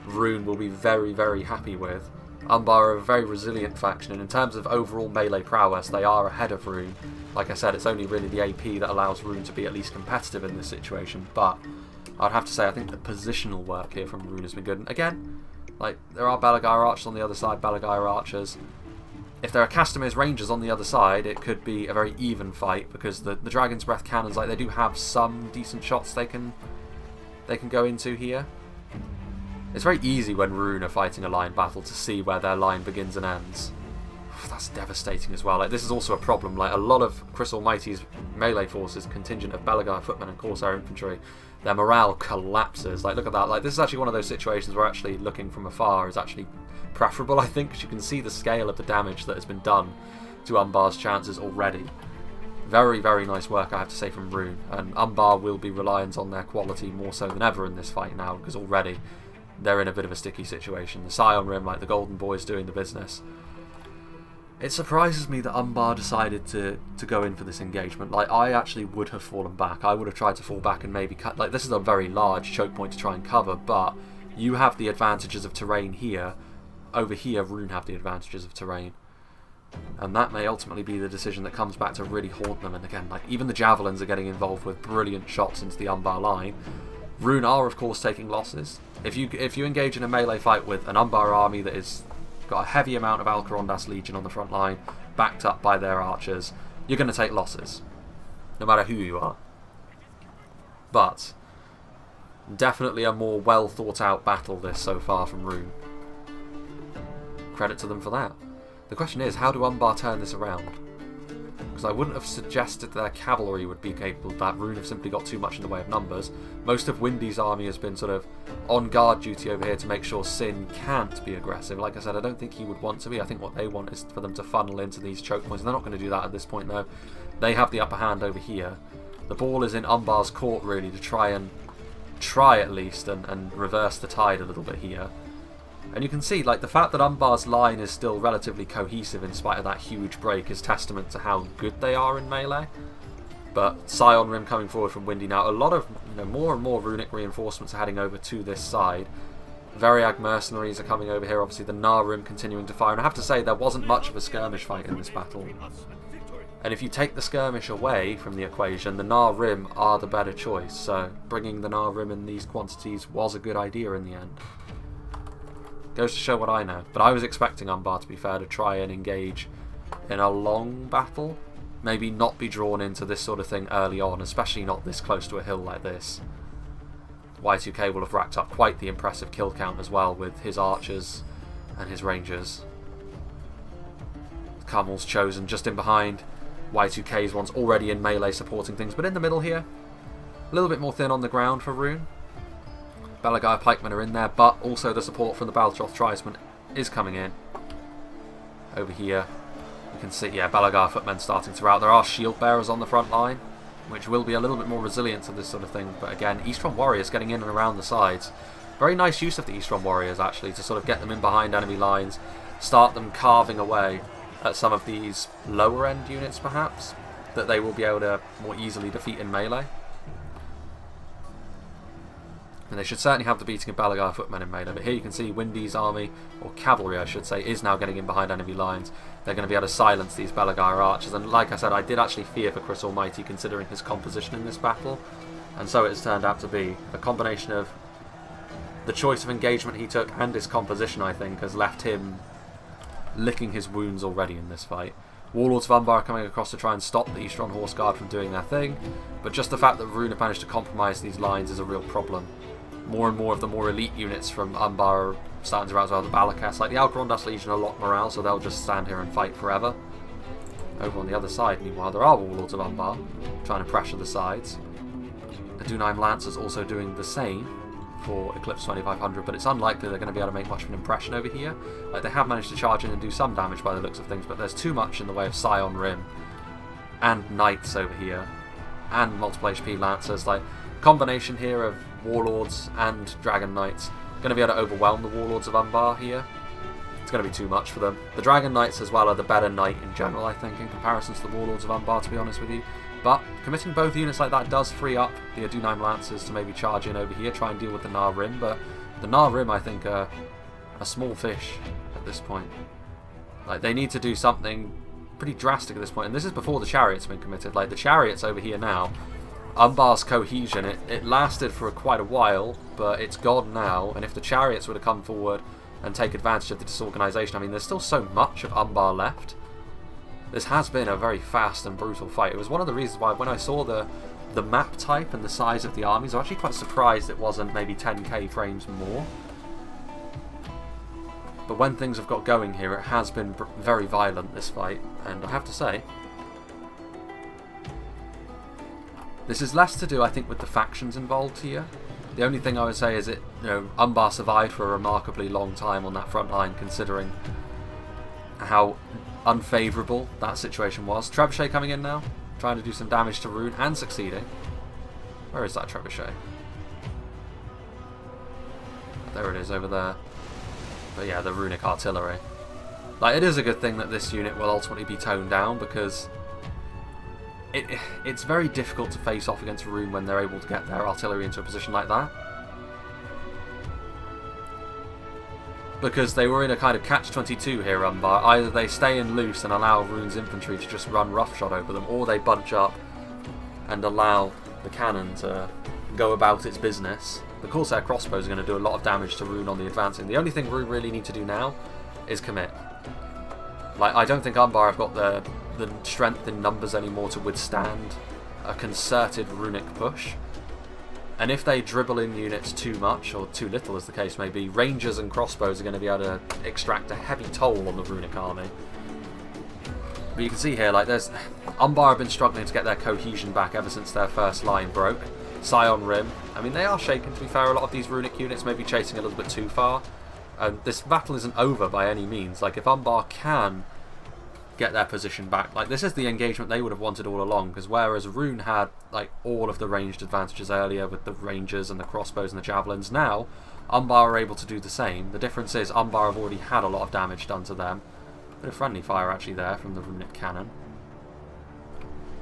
Rhun will be very, very happy with. Umbar are a very resilient faction, and in terms of overall melee prowess, they are ahead of Rhun. Like I said, it's only really the AP that allows Rhun to be at least competitive in this situation, but I'd have to say I think the positional work here from Rhun has been good. And again, like, there are Balagar archers on the other side, Balagar archers. If there are Castamere's rangers on the other side, it could be a very even fight, because the Dragon's Breath cannons, like, they do have some decent shots they can go into here. It's very easy when Rhun are fighting a line battle to see where their line begins and ends. That's devastating as well. Like, this is also a problem. Like, a lot of Chris Almighty's melee forces, contingent of Balagar footmen and Corsair infantry, their morale collapses. Like, look at that. Like, this is actually one of those situations where actually looking from afar is actually preferable, I think, because you can see the scale of the damage that has been done to Umbar's chances already. Very, very nice work, I have to say, from Rhun. And Umbar will be reliant on their quality more so than ever in this fight now, because already they're in a bit of a sticky situation. The Scion Rim, like the Golden Boys, doing the business. It surprises me that Umbar decided to go in for this engagement. Like, I actually would have fallen back. I would have tried to fall back and maybe cut. Like, this is a very large choke point to try and cover, but you have the advantages of terrain here. Over here, Rhun have the advantages of terrain. And that may ultimately be the decision that comes back to really haunt them. And again, like, even the Javelins are getting involved with brilliant shots into the Umbar line. Rhun are, of course, taking losses. If you engage in a melee fight with an Umbar army that is got a heavy amount of Alcarondas Legion on the front line, backed up by their archers, you're going to take losses, no matter who you are. But definitely a more well thought out battle this so far from Rhun. Credit to them for that. The question is, how do Umbar turn this around? Because I wouldn't have suggested their cavalry would be capable of that. Rhun have simply got too much in the way of numbers. Most of Windy's army has been sort of on guard duty over here to make sure Sin can't be aggressive. Like I said, I don't think he would want to be. I think what they want is for them to funnel into these choke points. And they're not going to do that at this point, though. They have the upper hand over here. The ball is in Umbar's court, really, to try at least and reverse the tide a little bit here. And you can see, like, the fact that Umbar's line is still relatively cohesive in spite of that huge break is testament to how good they are in melee. But Scion Rim coming forward from Windy now. A lot of, more and more runic reinforcements are heading over to this side. Variag mercenaries are coming over here. Obviously, the Nar Rim continuing to fire. And I have to say, there wasn't much of a skirmish fight in this battle. And if you take the skirmish away from the equation, the Nar Rim are the better choice. So bringing the Nar Rim in these quantities was a good idea in the end. Goes to show what I know. But I was expecting Umbar, to be fair, to try and engage in a long battle. Maybe not be drawn into this sort of thing early on, especially not this close to a hill like this. Y2K will have racked up quite the impressive kill count as well with his archers and his rangers. Carmel's chosen just in behind. Y2K's one's already in melee supporting things, but in the middle here, a little bit more thin on the ground for Rhun. Balagar pikemen are in there, but also the support from the Baltroth tribesmen is coming in. Over here, you can see, yeah, Balagar footmen starting to rout. There are shield bearers on the front line, which will be a little bit more resilient to this sort of thing. But again, Eastron warriors getting in and around the sides. Very nice use of the Eastron warriors, actually, to sort of get them in behind enemy lines, start them carving away at some of these lower end units, perhaps, that they will be able to more easily defeat in melee. And they should certainly have the beating of Balagar footmen in melee. But here you can see Windy's army, or cavalry I should say, is now getting in behind enemy lines. They're going to be able to silence these Balagar archers. And like I said, I did actually fear for Chris Almighty considering his composition in this battle. And so it has turned out to be. A combination of the choice of engagement he took and his composition, I think, has left him licking his wounds already in this fight. Warlords of Umbar are coming across to try and stop the Eastron Horse Guard from doing their thing. But just the fact that Rhun have managed to compromise these lines is a real problem. More and more of the more elite units from Umbar are starting to rouse well. The Balakas, like the Alcarondas Legion, are locked morale, so they'll just stand here and fight forever. Over on the other side, meanwhile, there are Warlords of Umbar trying to pressure the sides. The Dunheim Lancers also doing the same for Eclipse 2500, but it's unlikely they're going to be able to make much of an impression over here. Like, they have managed to charge in and do some damage by the looks of things, but there's too much in the way of Scion Rim and Knights over here and multiple HP Lancers. Like, combination here of Warlords and Dragon Knights going to be able to overwhelm the Warlords of Umbar here. It's going to be too much for them. The Dragon Knights as well are the better knight in general, I think, in comparison to the Warlords of Umbar, to be honest with you. But committing both units like that does free up the Adunheim Lancers to maybe charge in over here, try and deal with the Nar Rim, but the Nar Rim, I think, are a small fish at this point. Like, they need to do something pretty drastic at this point, and this is before the Chariot's been committed. Like, the Chariot's over here now. Umbar's cohesion, it lasted for quite a while, but it's gone now, and if the Chariots were to come forward and take advantage of the disorganisation, I mean, there's still so much of Umbar left. This has been a very fast and brutal fight. It was one of the reasons why when I saw the map type and the size of the armies, I was actually quite surprised it wasn't maybe 10k frames more. But when things have got going here, it has been very violent, this fight, and I have to say, this is less to do, I think, with the factions involved here. The only thing I would say is Umbar survived for a remarkably long time on that front line, considering how unfavourable that situation was. Trebuchet coming in now, trying to do some damage to Rhun, and succeeding. Where is that Trebuchet? There it is, over there. But yeah, the Runic Artillery. Like, it is a good thing that this unit will ultimately be toned down, because it's very difficult to face off against Rhun when they're able to get their artillery into a position like that. Because they were in a kind of catch-22 here, Umbar. Either they stay in loose and allow Rhun's infantry to just run roughshod over them, or they bunch up and allow the cannon to go about its business. The Corsair crossbows are going to do a lot of damage to Rhun on the advancing. The only thing Rhun really need to do now is commit. Like, I don't think Umbar have got the strength in numbers anymore to withstand a concerted runic push. And if they dribble in units too much, or too little as the case may be, rangers and crossbows are going to be able to extract a heavy toll on the runic army. But you can see here, like, Umbar have been struggling to get their cohesion back ever since their first line broke. Scion Rim, I mean, they are shaken, to be fair. A lot of these runic units may be chasing a little bit too far. This battle isn't over by any means. Like, if Umbar can get their position back, like, this is the engagement they would have wanted all along, because whereas Rhun had like all of the ranged advantages earlier with the rangers and the crossbows and the javelins, now Umbar are able to do the same. The difference is Umbar have already had a lot of damage done to them. Bit of friendly fire actually there from the runic cannon,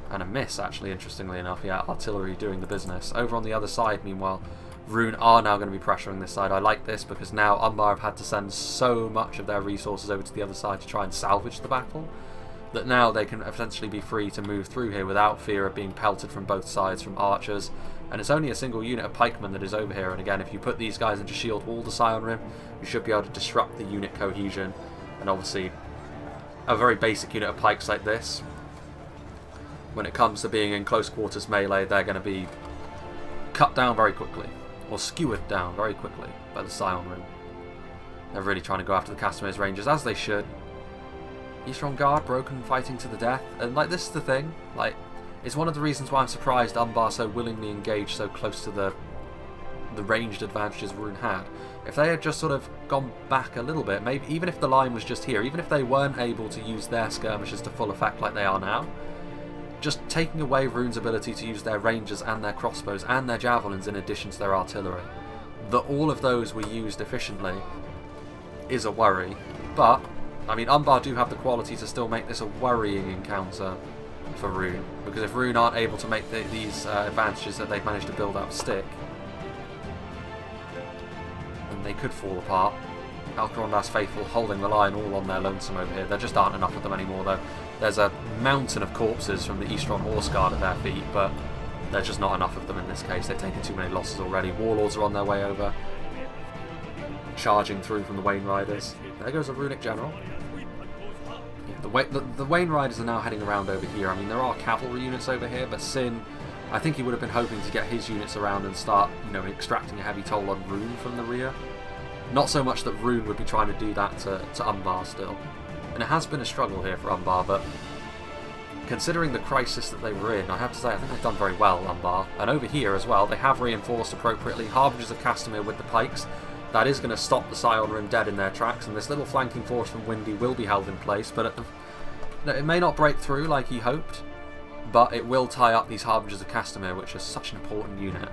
and a miss actually, interestingly enough. Yeah, artillery doing the business. Over on the other side, meanwhile, Rhun are now going to be pressuring this side. I like this because now Umbar have had to send so much of their resources over to the other side to try and salvage the battle, that now they can essentially be free to move through here without fear of being pelted from both sides from archers. And it's only a single unit of pikemen that is over here, and again, if you put these guys into shield wall the Scion Rim, you should be able to disrupt the unit cohesion. And obviously, a very basic unit of pikes like this, when it comes to being in close quarters melee, they're going to be cut down very quickly, or skewered down very quickly by the Scion Rim. They're really trying to go after the Castamere's rangers, as they should. Eastron Guard broken, fighting to the death, and like, this is the thing, like, it's one of the reasons why I'm surprised Umbar so willingly engaged so close to the ranged advantages Rhun had. If they had just sort of gone back a little bit, maybe even if the line was just here, even if they weren't able to use their skirmishes to full effect like they are now, just taking away Rhun's ability to use their rangers and their crossbows and their javelins in addition to their artillery, that all of those were used efficiently, is a worry. But I mean, Umbar do have the quality to still make this a worrying encounter for Rhun, because if Rhun aren't able to make these advantages that they've managed to build up stick, then they could fall apart. Alcarondas faithful holding the line all on their lonesome over here. There just aren't enough of them anymore, though. There's a mountain of corpses from the Eastron Horse Guard at their feet, but there's just not enough of them in this case. They've taken too many losses already. Warlords are on their way over, charging through from the Wain Riders. There goes a runic general. Yeah, the Wain Riders are now heading around over here. I mean, there are cavalry units over here, but Sin, I think he would have been hoping to get his units around and start, extracting a heavy toll on Rhun from the rear. Not so much that Rhun would be trying to do that to Umbar still. And it has been a struggle here for Umbar, but considering the crisis that they were in, I have to say I think they've done very well, Umbar. And over here as well, they have reinforced appropriately. Harbingers of Castamere with the pikes. That is going to stop the Scion Rim dead in their tracks, and this little flanking force from Windy will be held in place, but it may not break through like he hoped, but it will tie up these Harbingers of Castamere, which is such an important unit.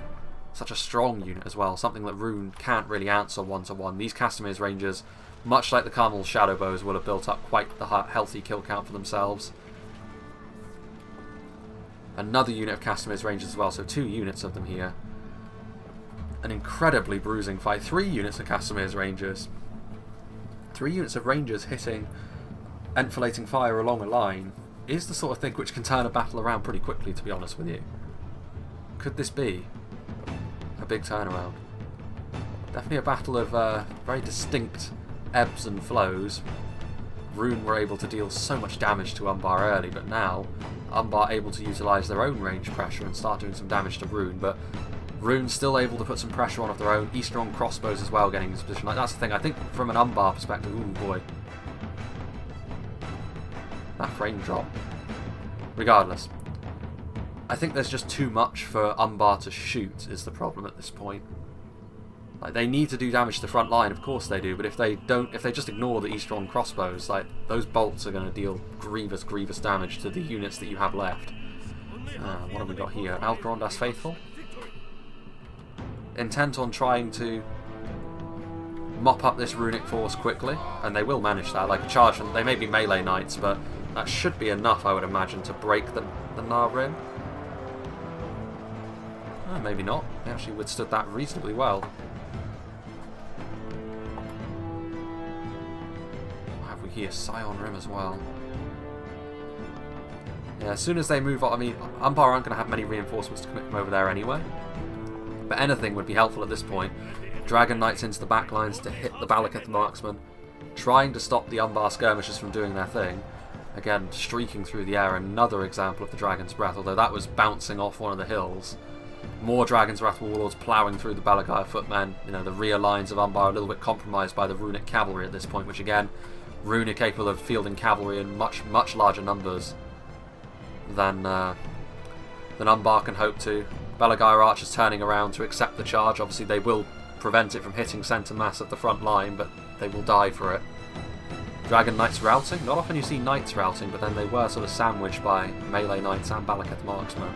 Such a strong unit as well, something that Rhun can't really answer one-to-one. These Castamere's rangers much like the Carmel Shadow Bows, will have built up quite the healthy kill count for themselves. Another unit of Castamere's Rangers as well, so 2 units of them here. An incredibly bruising fight. 3 units of Castamere's Rangers. 3 units of Rangers hitting enfilading fire along a line is the sort of thing which can turn a battle around pretty quickly, to be honest with you. Could this be a big turnaround? Definitely a battle of very distinct ebbs and flows. Rhun were able to deal so much damage to Umbar early, but now Umbar able to utilise their own range pressure and start doing some damage to Rhun, but Rhun's still able to put some pressure on of their own. Eastron crossbows as well getting into position. Like, that's the thing, I think from an Umbar perspective, ooh boy. That frame drop. Regardless, I think there's just too much for Umbar to shoot is the problem at this point. Like, they need to do damage to the front line, of course they do, but if they don't, if they just ignore the Eastron crossbows, like, those bolts are going to deal grievous, grievous damage to the units that you have left. What have we got here? Alcarondas Faithful? Intent on trying to mop up this runic force quickly, and they will manage that. Like, a charge, and they may be melee knights, but that should be enough, I would imagine, to break the Nar-Rim. Maybe not. They actually withstood that reasonably well. Here, Scion Rim as well. Yeah, as soon as they move on, I mean, Umbar aren't going to have many reinforcements to come over there anyway. But anything would be helpful at this point. Dragon Knights into the backlines to hit the Balaketh marksmen, trying to stop the Umbar skirmishers from doing their thing. Again, streaking through the air, another example of the Dragon's Breath, although that was bouncing off one of the hills. More Dragon's Wrath Warlords ploughing through the Balagaya footmen. You know, the rear lines of Umbar are a little bit compromised by the runic cavalry at this point, which again, Rhun are capable of fielding cavalry in much, much larger numbers than Umbar can hope to. Balagaya archers turning around to accept the charge. Obviously they will prevent it from hitting centre mass at the front line, but they will die for it. Dragon Knights routing. Not often you see Knights routing, but then they were sort of sandwiched by melee Knights and Balaketh marksmen.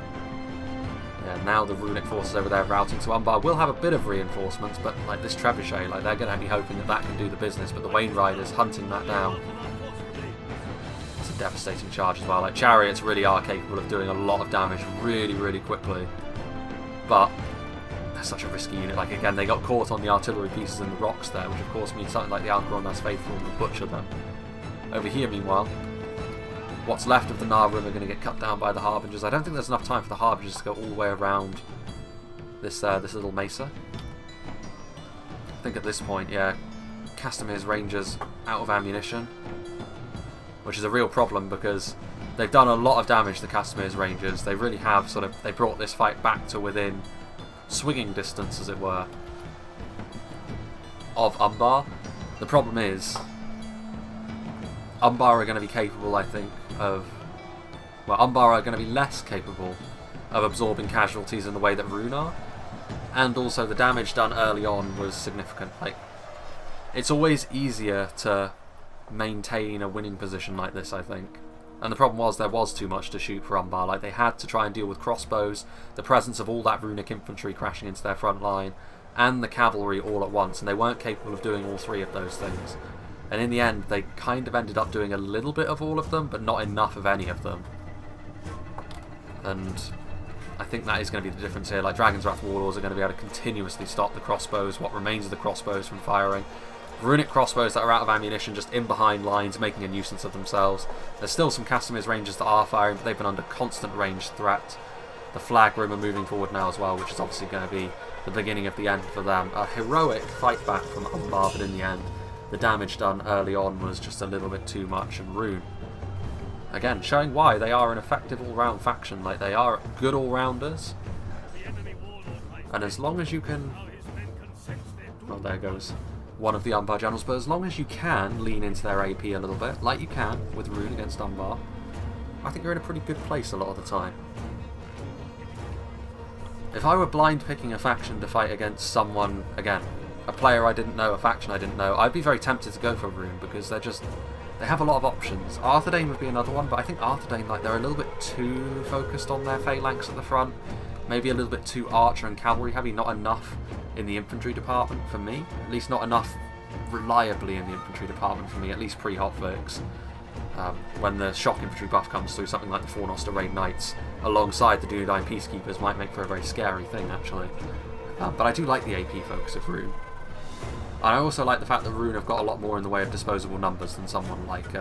Yeah, now the runic forces over there routing, so Umbar will have a bit of reinforcements, but like this Trebuchet, like they're going to be hoping that that can do the business, but the Wain Riders hunting that down. It's a devastating charge as well. Like, chariots really are capable of doing a lot of damage really, really quickly, but they're such a risky unit. Like, again, they got caught on the artillery pieces in the rocks there, which of course means something like the Alcarondas Faithful will butcher them. Over here, meanwhile, what's left of the Nar-Rim are going to get cut down by the Harbingers. I don't think there's enough time for the Harbingers to go all the way around this this little mesa. I think at this point, yeah, Castamere's Rangers out of ammunition, which is a real problem because they've done a lot of damage to Castamere's Rangers. They really have they brought this fight back to within swinging distance, as it were, of Umbar. The problem is, Umbar are going to be capable, I think, Umbar are going to be less capable of absorbing casualties in the way that Rhun are, and also the damage done early on was significant. Like, it's always easier to maintain a winning position like this, I think, and the problem was there was too much to shoot for Umbar. Like, they had to try and deal with crossbows, the presence of all that runic infantry crashing into their front line, and the cavalry all at once, and they weren't capable of doing all 3 of those things. And in the end, they kind of ended up doing a little bit of all of them, but not enough of any of them. And I think that is going to be the difference here. Like, Dragon's Wrath Warlords are going to be able to continuously stop the crossbows, what remains of the crossbows, from firing. Runic crossbows that are out of ammunition, just in behind lines, making a nuisance of themselves. There's still some Castamere's Rangers that are firing, but they've been under constant ranged threat. The Flag Rim are moving forward now as well, which is obviously going to be the beginning of the end for them. A heroic fight back from Umbar, but in the end, the damage done early on was just a little bit too much, and Rhun, again, showing why they are an effective all-round faction. Like, they are good all-rounders, and as long as you can... Oh, there goes one of the Umbar generals, but as long as you can lean into their AP a little bit, like you can with Rhun against Umbar, I think you're in a pretty good place a lot of the time. If I were blind picking a faction to fight against someone, again, a player I didn't know, a faction I didn't know, I'd be very tempted to go for Rhun because they have a lot of options. Arthedain would be another one, but I think Arthedain, like, they're a little bit too focused on their phalanx at the front. Maybe a little bit too archer and cavalry heavy, not enough in the infantry department for me. At least not enough reliably in the infantry department for me, at least pre-hotfix. When the shock infantry buff comes through, something like the Fornoster Raid Knights alongside the Dunedain Peacekeepers might make for a very scary thing, actually. But I do like the AP focus of Rhun. And I also like the fact that Rhun have got a lot more in the way of disposable numbers than someone like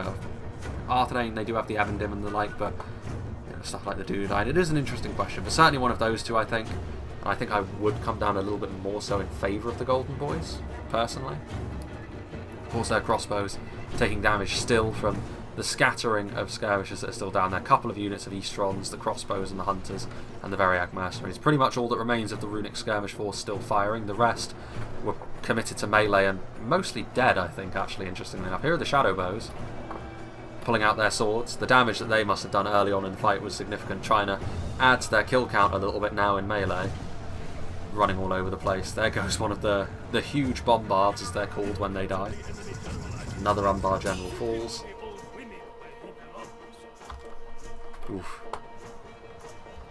Arthedain. They do have the Evendim and the like, but stuff like the Dunedain. It is an interesting question, but certainly one of those two, I think. And I think I would come down a little bit more so in favour of the Golden Boys, personally. Of course, their crossbows taking damage still from the scattering of skirmishers that are still down there. A couple of units of Eastrons, the crossbows and the hunters, and the Variag mercenaries. Pretty much all that remains of the runic skirmish force still firing. The rest were committed to melee and mostly dead, I think, actually, interestingly enough. Here are the shadow bows, pulling out their swords. The damage that they must have done early on in the fight was significant, trying to add to their kill count a little bit now in melee. Running all over the place. There goes one of the huge bombards, as they're called when they die. Another Umbar general falls. Oof.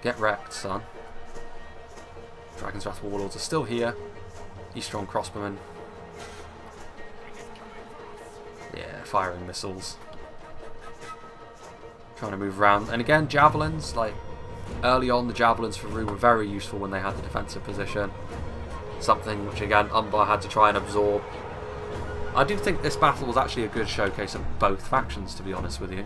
Get wrecked, son. Dragon's Wrath Warlords are still here. Eastron crossbowmen. Yeah, firing missiles. Trying to move around. And again, javelins, like early on the javelins for Rhun were very useful when they had the defensive position. Something which again Umbar had to try and absorb. I do think this battle was actually a good showcase of both factions, to be honest with you.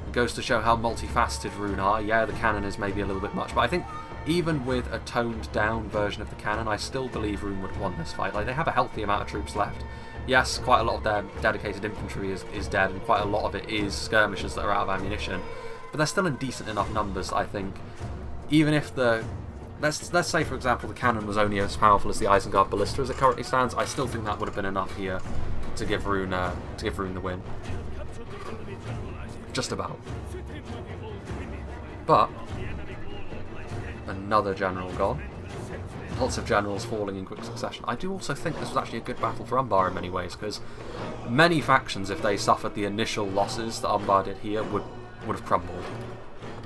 It goes to show how multifaceted Rhun are. Yeah, the cannon is maybe a little bit much, but I think even with a toned down version of the cannon, I still believe Rhun would have won this fight. Like, they have a healthy amount of troops left. Yes, quite a lot of their dedicated infantry is dead, and quite a lot of it is skirmishers that are out of ammunition. But they're still in decent enough numbers, I think. Even if the... Let's say, for example, the cannon was only as powerful as the Isengard Ballista as it currently stands, I still think that would have been enough here to give Rhun the win. Just about. But another general gone. Lots of generals falling in quick succession. I do also think this was actually a good battle for Umbar in many ways, because many factions, if they suffered the initial losses that Umbar did here, would have crumbled.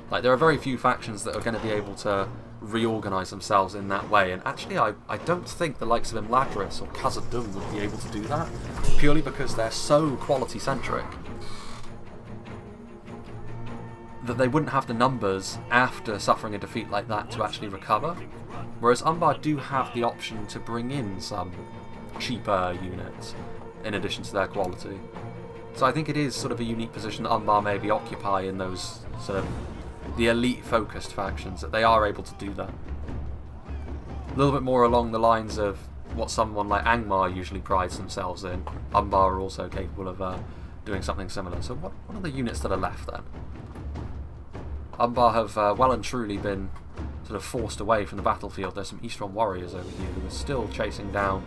Like, there are very few factions that are going to be able to reorganise themselves in that way, and actually I don't think the likes of Imladris or Khazad-dûm would be able to do that, purely because they're so quality-centric that they wouldn't have the numbers after suffering a defeat like that to actually recover. Whereas Umbar do have the option to bring in some cheaper units in addition to their quality. So I think it is sort of a unique position that Umbar maybe occupy in those sort of the elite focused factions, that they are able to do that. A little bit more along the lines of what someone like Angmar usually prides themselves in. Umbar are also capable of doing something similar. So what are the units that are left then? Umbar have well and truly been sort of forced away from the battlefield. There's some Eastron warriors over here who are still chasing down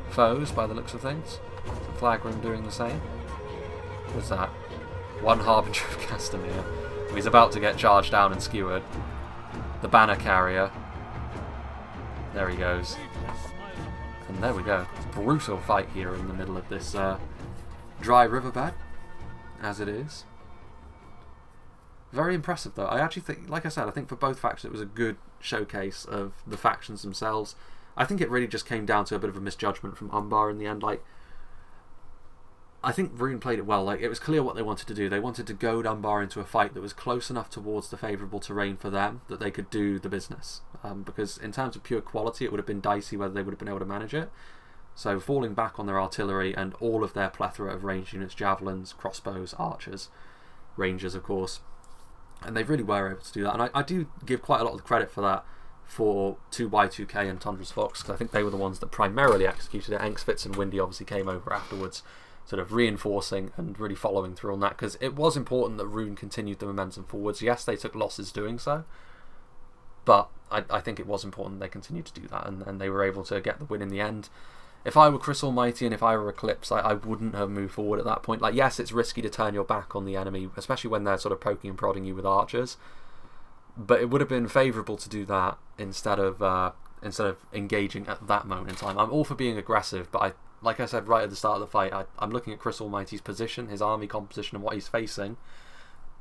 foes by the looks of things. Some Flagrim doing the same. What's that? One Harbinger of Castamere. He's about to get charged down and skewered. The banner carrier. There he goes. And there we go. Brutal fight here in the middle of this dry riverbed, as it is. Very impressive though. I actually think, like I said, I think for both factions it was a good showcase of the factions themselves. I think it really just came down to a bit of a misjudgment from Umbar in the end. Like, I think Rhun played it well. Like, it was clear what they wanted to do. They wanted to goad Umbar into a fight that was close enough towards the favourable terrain for them that they could do the business. Because in terms of pure quality, it would have been dicey whether they would have been able to manage it. So falling back on their artillery and all of their plethora of ranged units, javelins, crossbows, archers, rangers, of course. And they really were able to do that. And I do give quite a lot of credit for that for 2Y2K and Tundra's Fox, because I think they were the ones that primarily executed it. Engsfitz and Windy obviously came over afterwards, sort of reinforcing and really following through on that, because it was important that Rhun continued the momentum forwards. Yes, they took losses doing so, but I think it was important they continued to do that, and they were able to get the win in the end. If I were Chris Almighty and if I were Eclipse, I wouldn't have moved forward at that point. Like, yes, it's risky to turn your back on the enemy, especially when they're sort of poking and prodding you with archers, but it would have been favourable to do that instead of engaging at that moment in time. I'm all for being aggressive, but like I said right at the start of the fight, I'm looking at Chris Almighty's position, his army composition and what he's facing,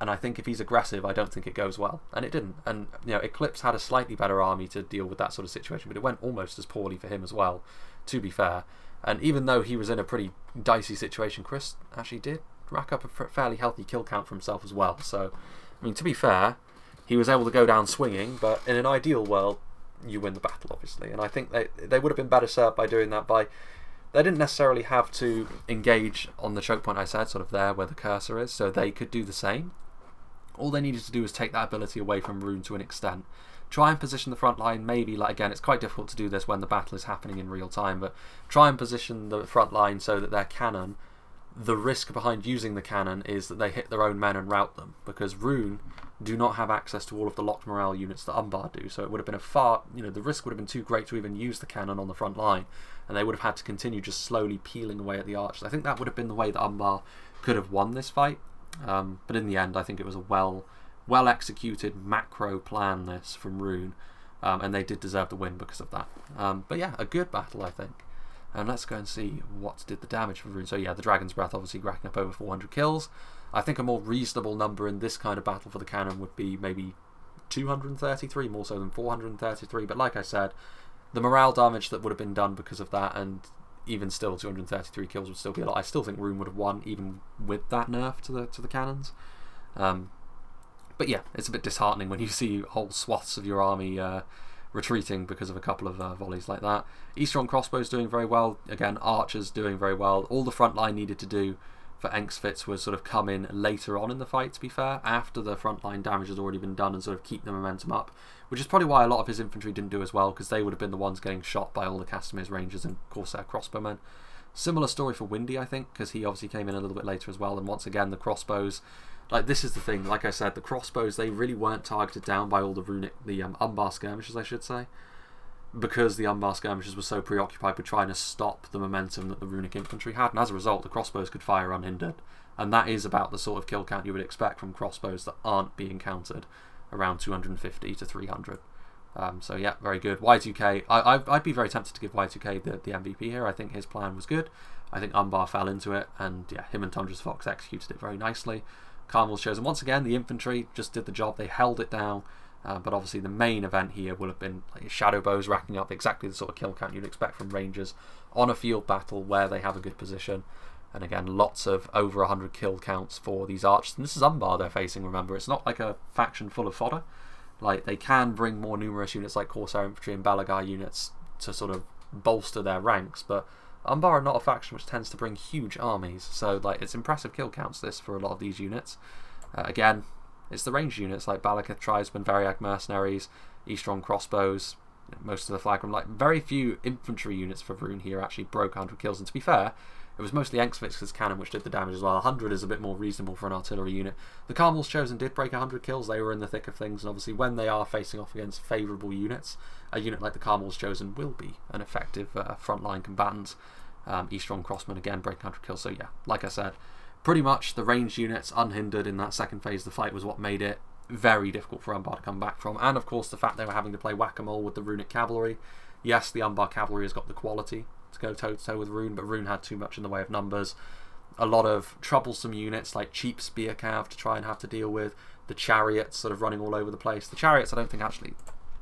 and I think if he's aggressive, I don't think it goes well. And it didn't. And, you know, Eclipse had a slightly better army to deal with that sort of situation, but it went almost as poorly for him as well, to be fair. And even though he was in a pretty dicey situation, Chris actually did rack up a fairly healthy kill count for himself as well. So, I mean, to be fair, he was able to go down swinging, but in an ideal world, you win the battle, obviously. And I think they would have been better served by doing that by... They didn't necessarily have to engage on the choke point I said, sort of there where the cursor is, so they could do the same. All they needed to do was take that ability away from Rhun to an extent. Try and position the front line, maybe, like, again, it's quite difficult to do this when the battle is happening in real time, but try and position the front line so that their cannon, the risk behind using the cannon is that they hit their own men and rout them, because Rhun do not have access to all of the locked morale units that Umbar do, so it would have been the risk would have been too great to even use the cannon on the front line, and they would have had to continue just slowly peeling away at the archers. I think that would have been the way that Umbar could have won this fight, but in the end I think it was a well executed macro plan this from Rhun, and they did deserve the win because of that. But yeah, a good battle, I think. And let's go and see what did the damage for Rhun. So yeah, the Dragon's Breath obviously racking up over 400 kills. I think a more reasonable number in this kind of battle for the cannon would be maybe 233, more so than 433. But like I said, the morale damage that would have been done because of that, and even still 233 kills would still be a lot. I still think Rhun would have won even with that nerf to the cannons. But yeah, it's a bit disheartening when you see whole swaths of your army retreating because of a couple of volleys like that. Eastron Crossbows doing very well. Again, archers doing very well. All the front line needed to do for Engsfits was sort of come in later on in the fight, to be fair, after the front line damage has already been done, and sort of keep the momentum up, which is probably why a lot of his infantry didn't do as well, because they would have been the ones getting shot by all the Castamere's rangers and Corsair crossbowmen. Similar story for Windy, I think, because he obviously came in a little bit later as well, and once again the crossbows, like, this is the thing, like I said, the crossbows, they really weren't targeted down by all the Umbar skirmishers, I should say, because the Umbar skirmishers were so preoccupied with trying to stop the momentum that the runic infantry had, and as a result the crossbows could fire unhindered, and that is about the sort of kill count you would expect from crossbows that aren't being countered, around 250 to 300. So yeah, very good. Y2K, I'd be very tempted to give Y2K the MVP here. I think his plan was good. I think Umbar fell into it, and yeah, him and Tundra's Fox executed it very nicely. Carmel's chosen. Once again, the infantry just did the job. They held it down. But obviously the main event here will have been like shadow bows racking up exactly the sort of kill count you'd expect from rangers on a field battle where they have a good position. And again, lots of over 100 kill counts for these archers. And this is Umbar they're facing, remember. It's not like a faction full of fodder. Like, they can bring more numerous units like Corsair Infantry and Balagar units to sort of bolster their ranks, but Umbar are not a faction which tends to bring huge armies, so like it's impressive kill counts this for a lot of these units. Again, it's the ranged units like Balakith Tribesmen, Variag Mercenaries, Eastron Crossbows, most of the Flagrum, like very few infantry units for Rhun here actually broke 100 kills, and to be fair, it was mostly Engsvix's cannon which did the damage as well. 100 is a bit more reasonable for an artillery unit. The Carmel's Chosen did break 100 kills, they were in the thick of things, and obviously when they are facing off against favourable units, a unit like the Carmel's Chosen will be an effective frontline combatant. Eastron Crossmen again breaking 100 kills, so yeah, like I said, pretty much the ranged units unhindered in that second phase of the fight was what made it very difficult for Umbar to come back from, and of course the fact they were having to play whack-a-mole with the runic cavalry. Yes, the Umbar cavalry has got the quality to go toe-to-toe with Rhun, but Rhun had too much in the way of numbers. A lot of troublesome units like cheap spear cav to try and have to deal with, the chariots sort of running all over the place. The chariots I don't think actually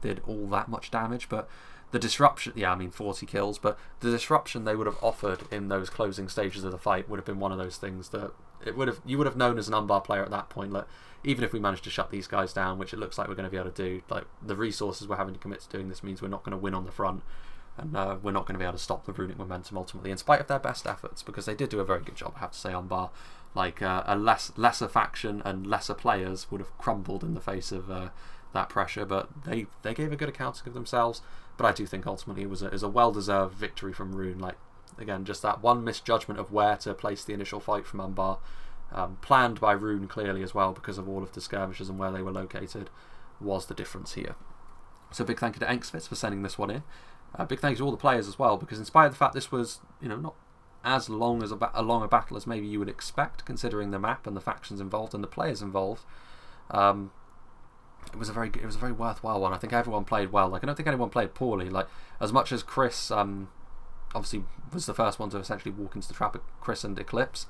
did all that much damage, but the disruption, yeah, I mean 40 kills, but the disruption they would have offered in those closing stages of the fight would have been one of those things that you would have known as an Umbar player at that point, like, even if we manage to shut these guys down, which it looks like we're going to be able to do, like, the resources we're having to commit to doing this means we're not going to win on the front, and we're not going to be able to stop the runic momentum ultimately, in spite of their best efforts, because they did do a very good job, I have to say. Umbar, like, a lesser faction and lesser players would have crumbled in the face of that pressure, but they gave a good accounting of themselves. But I do think ultimately it was a well-deserved victory from Rhun. Like, again, just that one misjudgment of where to place the initial fight from Umbar, planned by Rhun clearly as well because of all of the skirmishes and where they were located, was the difference here. So big thank you to Engsvits for sending this one in. Big thank you to all the players as well, because in spite of the fact this was, you know, not as long as a long a battle as maybe you would expect, considering the map and the factions involved and the players involved, it was a very worthwhile one. I think everyone played well. Like, I don't think anyone played poorly. Like, as much as Chris obviously was the first one to essentially walk into the trap of Chris and Eclipse,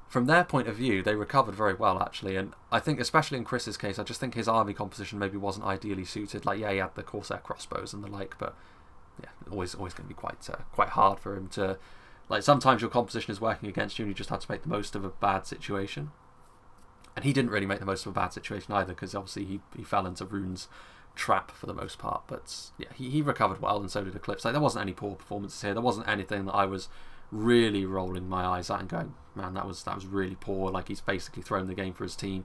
from their point of view, they recovered very well, actually. And I think, especially in Chris's case, I just think his army composition maybe wasn't ideally suited. Like, yeah, he had the Corsair crossbows and the like, but yeah, always going to be quite hard for him to, like, sometimes your composition is working against you and you just have to make the most of a bad situation. And he didn't really make the most of a bad situation either, because obviously he fell into Rhun's trap for the most part. But yeah, he recovered well, and so did Eclipse. Like, there wasn't any poor performances here. There wasn't anything that I was really rolling my eyes at and going, man, that was really poor. Like, he's basically thrown the game for his team.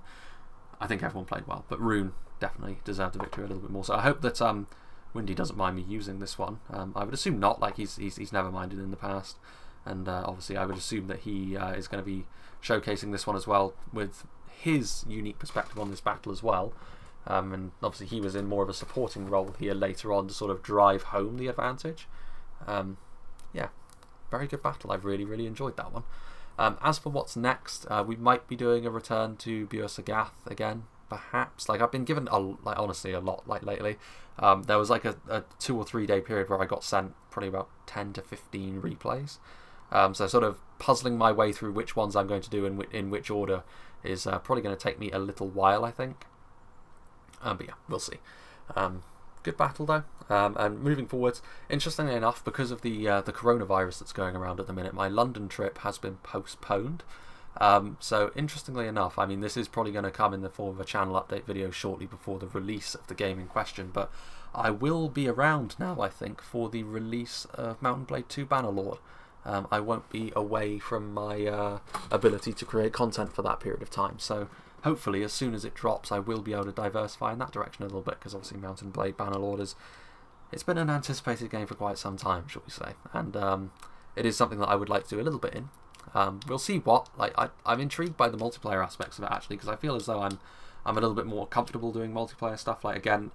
I think everyone played well, but Rhun definitely deserved the victory a little bit more. So I hope that Windy doesn't mind me using this one. I would assume not. Like, he's never minded in the past, and obviously I would assume that he is going to be showcasing this one as well with his unique perspective on this battle as well. And obviously he was in more of a supporting role here later on to sort of drive home the advantage. Yeah, very good battle. I've really enjoyed that one. As for what's next, we might be doing a return to Buur-Sagath again, perhaps. Like, I've been given honestly a lot lately. There was like a 2 or 3 day period where I got sent probably about 10 to 15 replays. So sort of puzzling my way through which ones I'm going to do in which order is probably going to take me a little while, I think. But yeah, we'll see. Good battle though. And moving forwards, interestingly enough, because of the coronavirus that's going around at the minute, my London trip has been postponed. So interestingly enough, I mean, this is probably going to come in the form of a channel update video shortly before the release of the game in question, but I will be around now, I think, for the release of Mount & Blade 2 Bannerlord. I won't be away from my ability to create content for that period of time, so hopefully as soon as it drops I will be able to diversify in that direction a little bit, because obviously Mount & Blade Bannerlord it's been an anticipated game for quite some time, shall we say, and it is something that I would like to do a little bit in. We'll see what. Like, I'm intrigued by the multiplayer aspects of it, actually, because I feel as though I'm a little bit more comfortable doing multiplayer stuff. Like, again,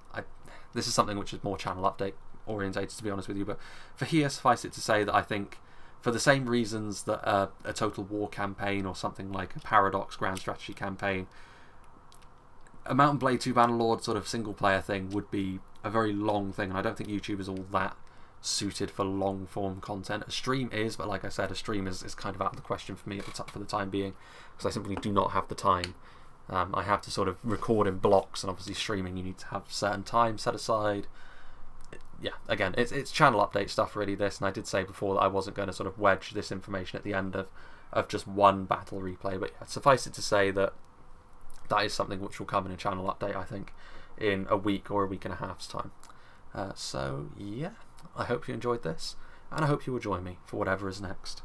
this is something which is more channel update orientated, to be honest with you, but for here, suffice it to say that I think, for the same reasons that a Total War campaign or something like a Paradox Grand Strategy campaign, a Mount & Blade 2 Bannerlord sort of single player thing would be a very long thing, and I don't think YouTube is all that suited for long form content. A stream is, but like I said, a stream is kind of out of the question for me for the time being, because I simply do not have the time. I have to sort of record in blocks, and obviously streaming you need to have certain time set aside. Yeah, again, it's channel update stuff really, this, and I did say before that I wasn't going to sort of wedge this information at the end of just one battle replay, but yeah, suffice it to say that that is something which will come in a channel update, I think, in a week or a week and a half's time. So yeah, I hope you enjoyed this, and I hope you will join me for whatever is next.